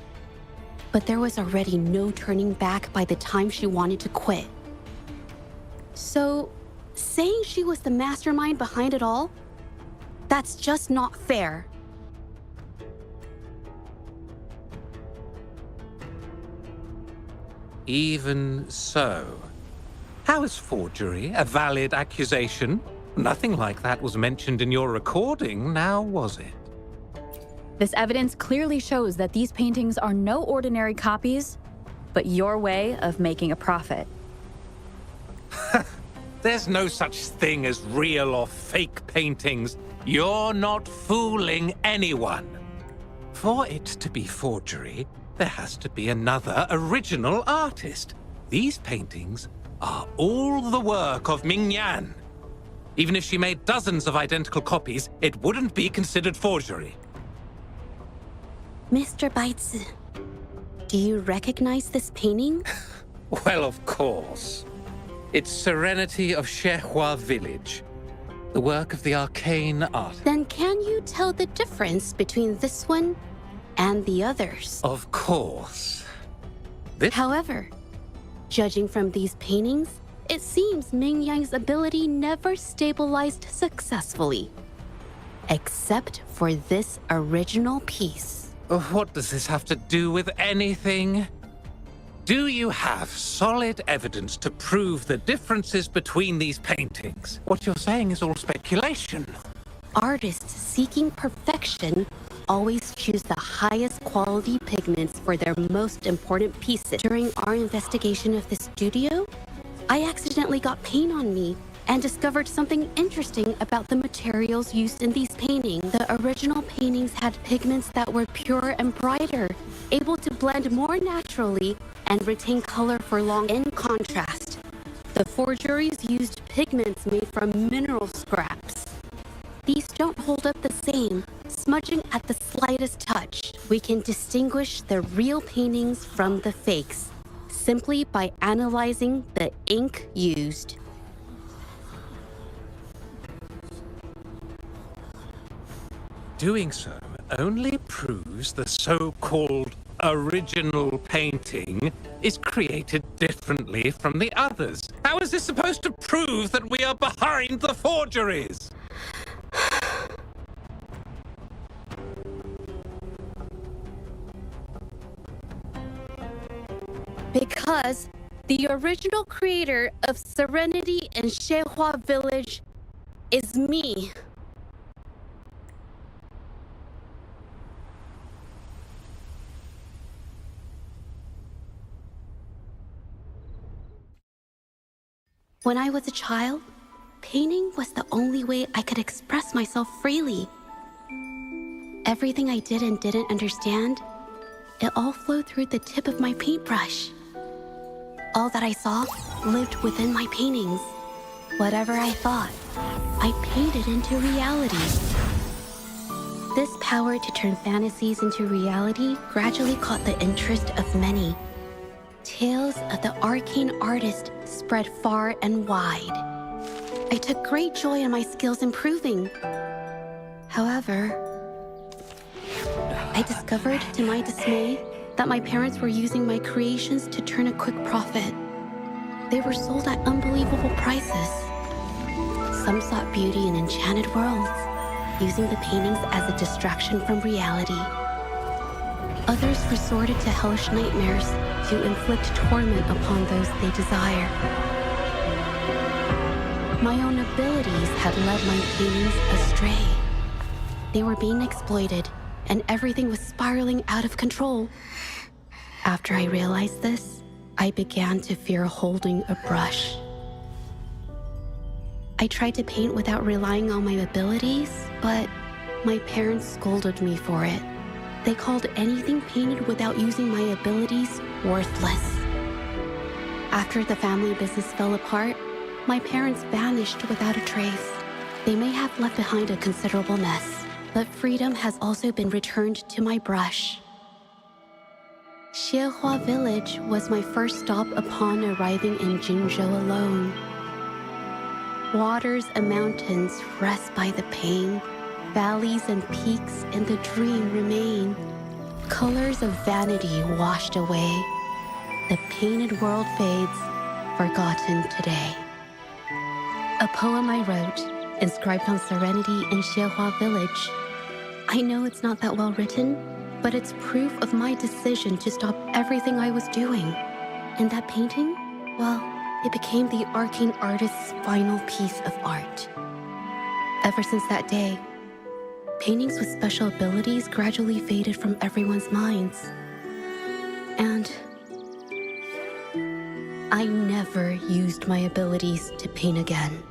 But there was already no turning back by the time she wanted to quit. So, saying she was the mastermind behind it all, that's just not fair. Even so. How is forgery a valid accusation? Nothing like that was mentioned in your recording, now was it? This evidence clearly shows that these paintings are no ordinary copies, but your way of making a profit. There's no such thing as real or fake paintings. You're not fooling anyone. For it to be forgery, there has to be another original artist. These paintings are all the work of Ming Yan. Even if she made dozens of identical copies, it wouldn't be considered forgery. Mr. Baitsu, do you recognize this painting? Well, of course. It's Serenity of Shehua Village, the work of the arcane artist. Then can you tell the difference between this one and the others? Of course. However, judging from these paintings, it seems Ming Yang's ability never stabilized successfully. Except for this original piece. What does this have to do with anything? Do you have solid evidence to prove the differences between these paintings? What you're saying is all speculation. Artists seeking perfection always choose the highest quality pigments for their most important pieces. During our investigation of the studio, I accidentally got paint on me and discovered something interesting about the materials used in these paintings. The original paintings had pigments that were pure and brighter, able to blend more naturally and retain color for long. In contrast, the forgeries used pigments made from mineral scraps. These don't hold up the same, smudging at the slightest touch. We can distinguish the real paintings from the fakes, simply by analyzing the ink used. Doing so only proves the so-called original painting is created differently from the others. How is this supposed to prove that we are behind the forgeries? Because the original creator of Serenity in Zhezhi Village is me. When I was a child, painting was the only way I could express myself freely. Everything I did and didn't understand, it all flowed through the tip of my paintbrush. All that I saw lived within my paintings. Whatever I thought, I painted into reality. This power to turn fantasies into reality gradually caught the interest of many. Tales of the arcane artist spread far and wide. I took great joy in my skills improving. However, I discovered to my dismay that my parents were using my creations to turn a quick profit. They were sold at unbelievable prices. Some sought beauty in enchanted worlds, using the paintings as a distraction from reality. Others resorted to hellish nightmares to inflict torment upon those they desire. My own abilities had led my paintings astray. They were being exploited, and everything was spiraling out of control. After I realized this, I began to fear holding a brush. I tried to paint without relying on my abilities, but my parents scolded me for it. They called anything painted without using my abilities worthless. After the family business fell apart, my parents vanished without a trace. They may have left behind a considerable mess, but freedom has also been returned to my brush. Zhezhi Village was my first stop upon arriving in Jinzhou alone. Waters and mountains rest by the pain. Valleys and peaks in the dream remain. Colors of vanity washed away. The painted world fades, forgotten today. A poem I wrote, inscribed on Serenity in Zhezhi Village. I know it's not that well written, but it's proof of my decision to stop everything I was doing. And that painting, well, it became the arcane artist's final piece of art. Ever since that day, paintings with special abilities gradually faded from everyone's minds. And I never used my abilities to paint again.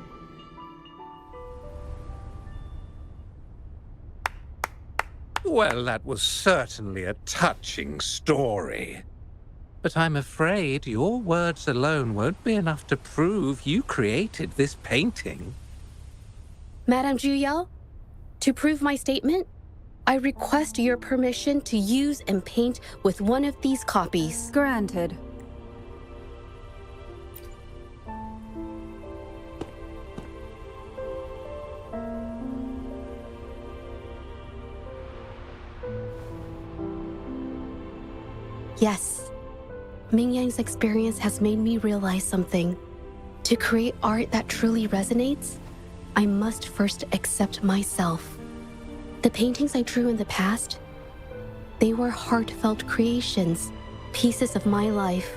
Well, that was certainly a touching story. But I'm afraid your words alone won't be enough to prove you created this painting. Madame Juyao, to prove my statement, I request your permission to use and paint with one of these copies. Granted. Yes. Mingyang's experience has made me realize something. To create art that truly resonates, I must first accept myself. The paintings I drew in the past, they were heartfelt creations, pieces of my life.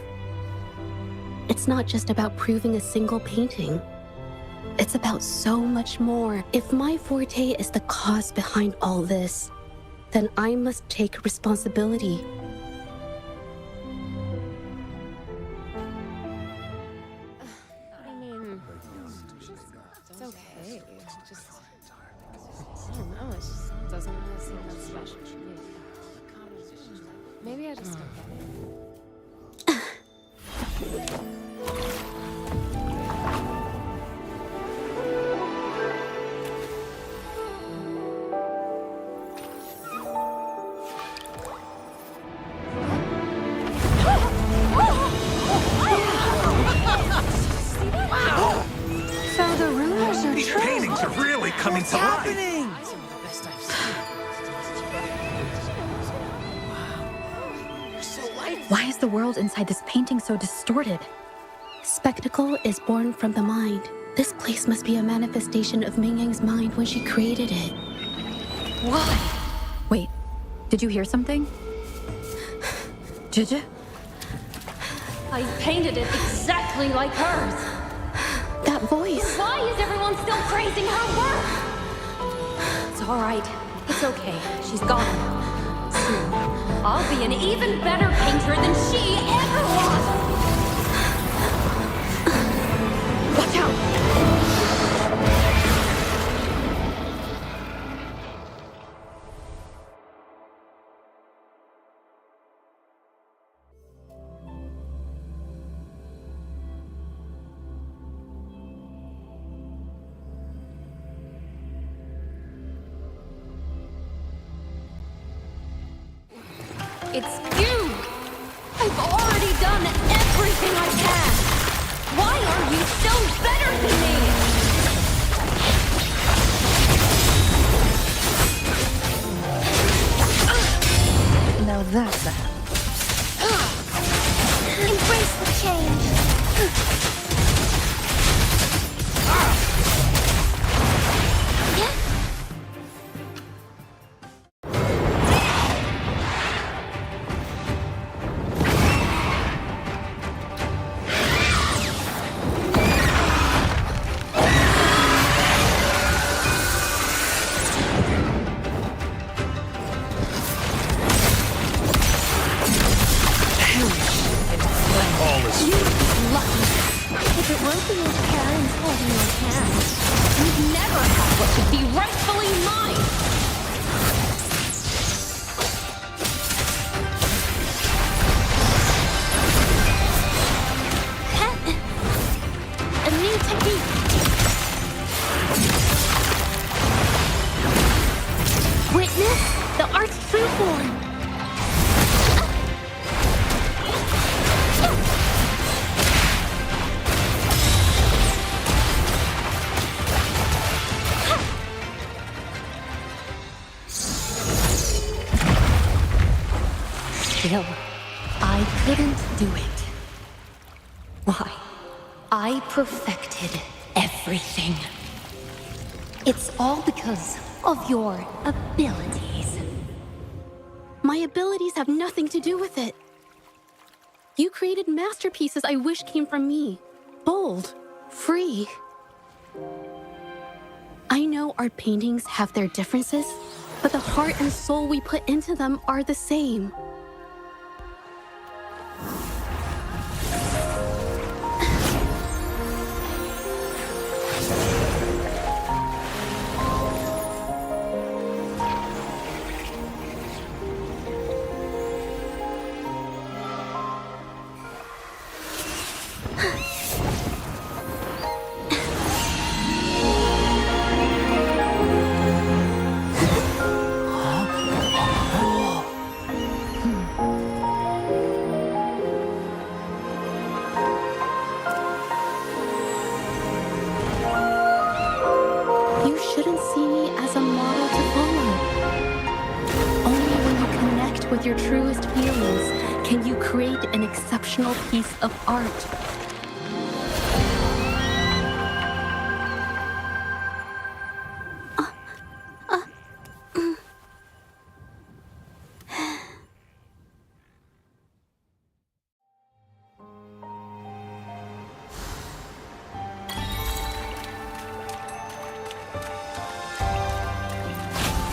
It's not just about proving a single painting. It's about so much more. If my forte is the cause behind all this, then I must take responsibility. Maybe I just coming to life. Why is the world inside this painting so distorted? Spectacle is born from the mind. This place must be a manifestation of Ming Yang's mind when she created it. Why? Wait, did you hear something? Zhezhi? I painted it exactly like hers. That voice. Why is everyone still praising her work? It's all right. It's okay. She's gone. Soon, I'll be an even better painter than she ever was. Watch out! It's you! I've already done everything I can! Why are you so better than me? Now that's a... Embrace the change. If it weren't for your parents holding your hand, you'd never have what should be rightfully mine! A new technique. Witness the art's true form. Still, I couldn't do it. Why? I perfected everything. It's all because of your abilities. My abilities have nothing to do with it. You created masterpieces I wish came from me. Bold, free. I know art paintings have their differences, but the heart and soul we put into them are the same. You shouldn't see me as a model to follow. Only when you connect with your truest feelings can you create an exceptional piece of art.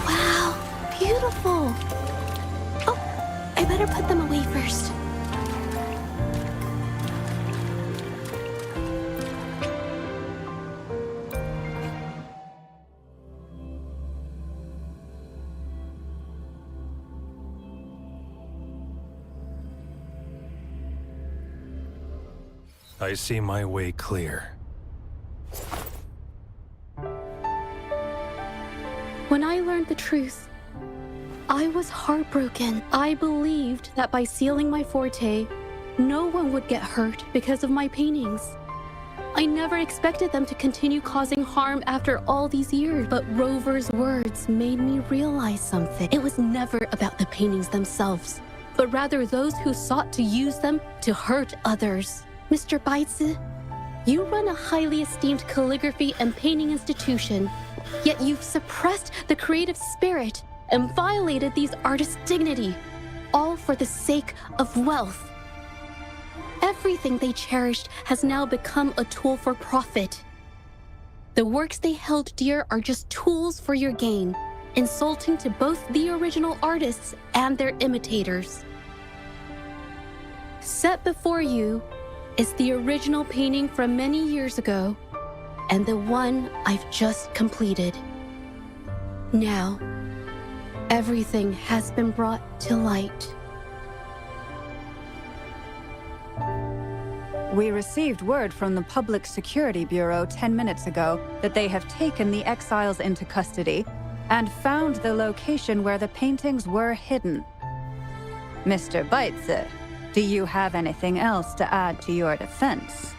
Wow, beautiful. Oh, I better put them away first. I see my way clear. When I learned the truth, I was heartbroken. I believed that by sealing my forte, no one would get hurt because of my paintings. I never expected them to continue causing harm after all these years, but Rover's words made me realize something. It was never about the paintings themselves, but rather those who sought to use them to hurt others. Mr. Baitsu, you run a highly esteemed calligraphy and painting institution, yet you've suppressed the creative spirit and violated these artists' dignity, all for the sake of wealth. Everything they cherished has now become a tool for profit. The works they held dear are just tools for your gain, insulting to both the original artists and their imitators. Set before you is the original painting from many years ago, and the one I've just completed. Now, everything has been brought to light. We received word from the Public Security Bureau 10 minutes ago that they have taken the exiles into custody and found the location where the paintings were hidden. Mr. Baitsu, do you have anything else to add to your defense?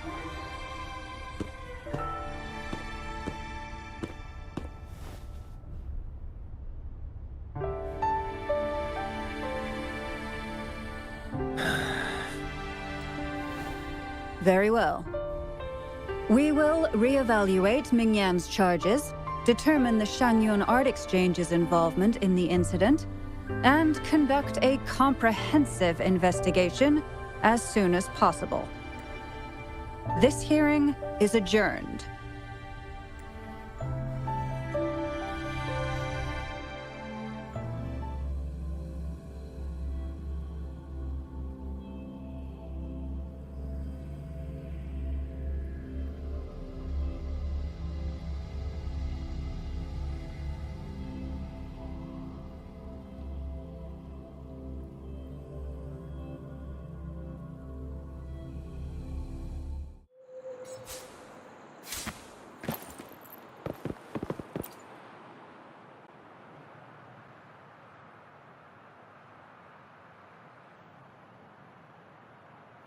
Very well. We will reevaluate Mingyan's charges, determine the Shangyun Art Exchange's involvement in the incident, and conduct a comprehensive investigation as soon as possible. This hearing is adjourned.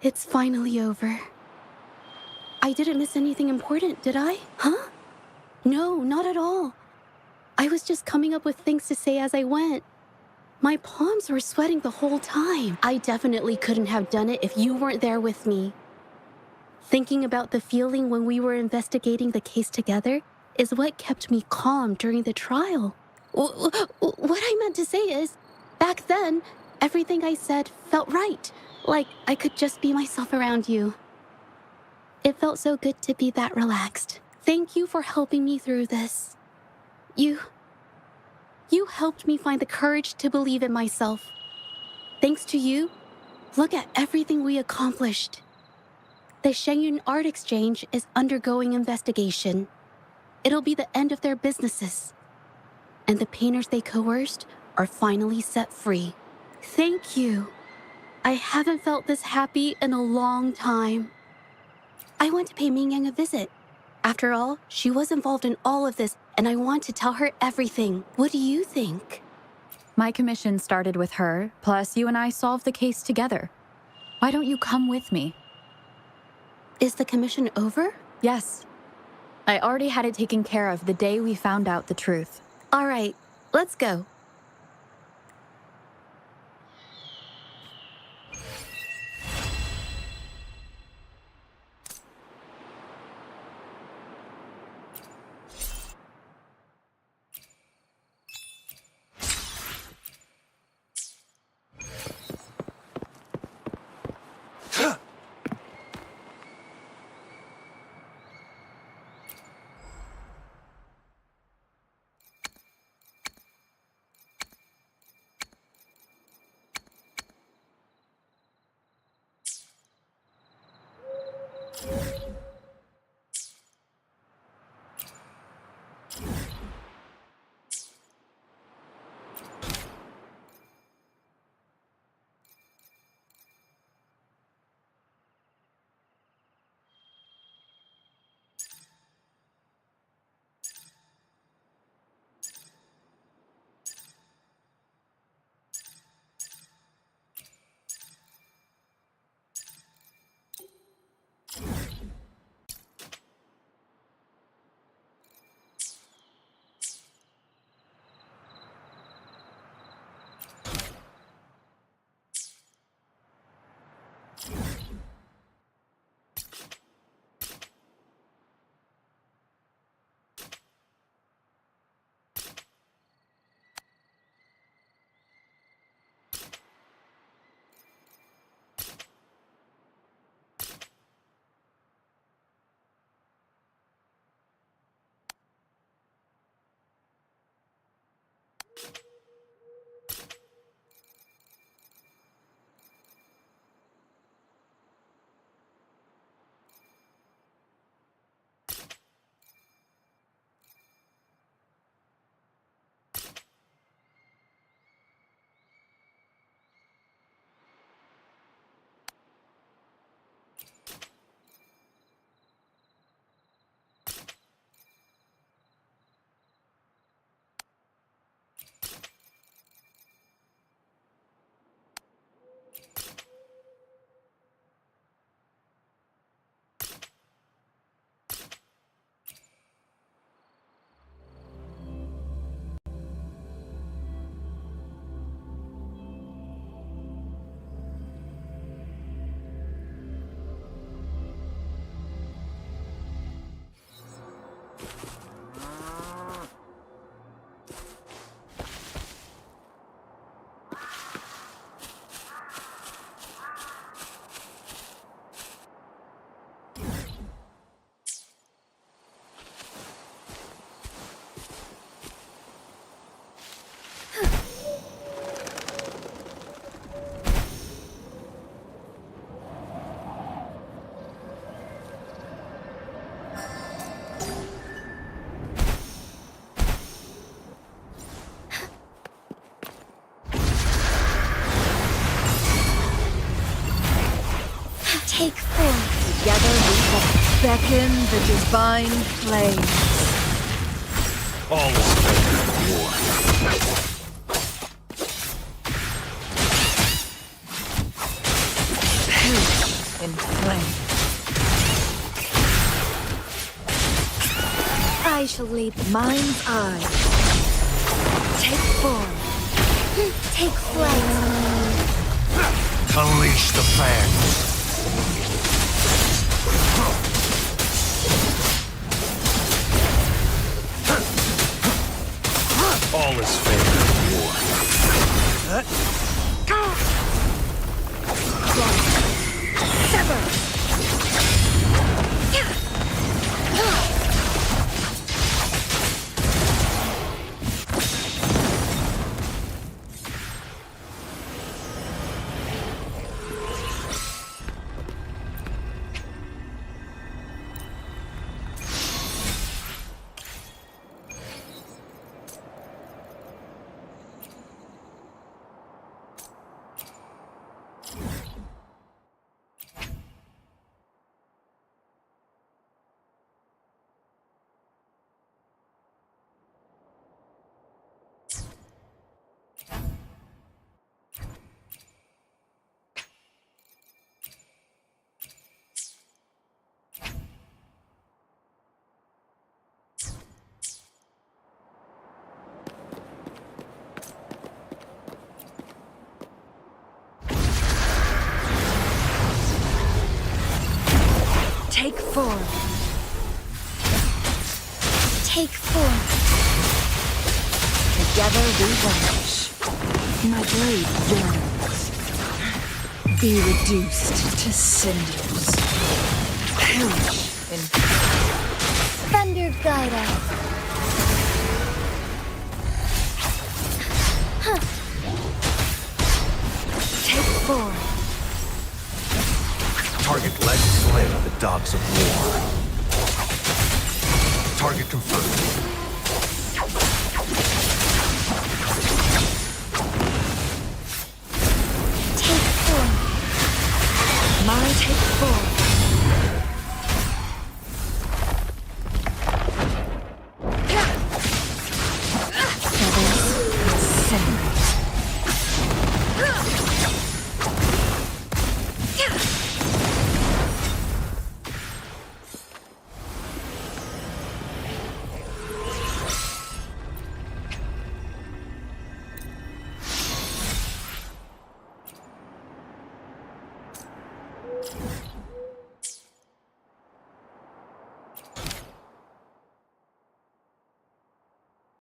It's finally over. I didn't miss anything important, did I? Huh? No, not at all. I was just coming up with things to say as I went. My palms were sweating the whole time. I definitely couldn't have done it if you weren't there with me. Thinking about the feeling when we were investigating the case together is what kept me calm during the trial. What I meant to say is, back then, everything I said felt right. Like I could just be myself around you. It felt so good to be that relaxed. Thank you for helping me through this. You helped me find the courage to believe in myself. Thanks to you, look at everything we accomplished. The Shangyun Art Exchange is undergoing investigation. It'll be the end of their businesses. And the painters they coerced are finally set free. Thank you. I haven't felt this happy in a long time. I want to pay Mingyang a visit. After all, she was involved in all of this, and I want to tell her everything. What do you think? My commission started with her, plus you and I solved the case together. Why don't you come with me? Is the commission over? Yes. I already had it taken care of the day we found out the truth. All right, let's go. Take 4. Together we will beckon the divine flames. All is fair in war. Perish in flame. I shall lead the mind's eye. Take 4. Take flight. Unleash the fangs. All is fair in war. Sever! Take 4. Take 4. Together we vanish. My blade yearns. Be reduced to cinders. Perish in Thunder guide us. Take 4. Target led slay the dogs of war. Target confirmed. Take 4. My take 4. Feathers.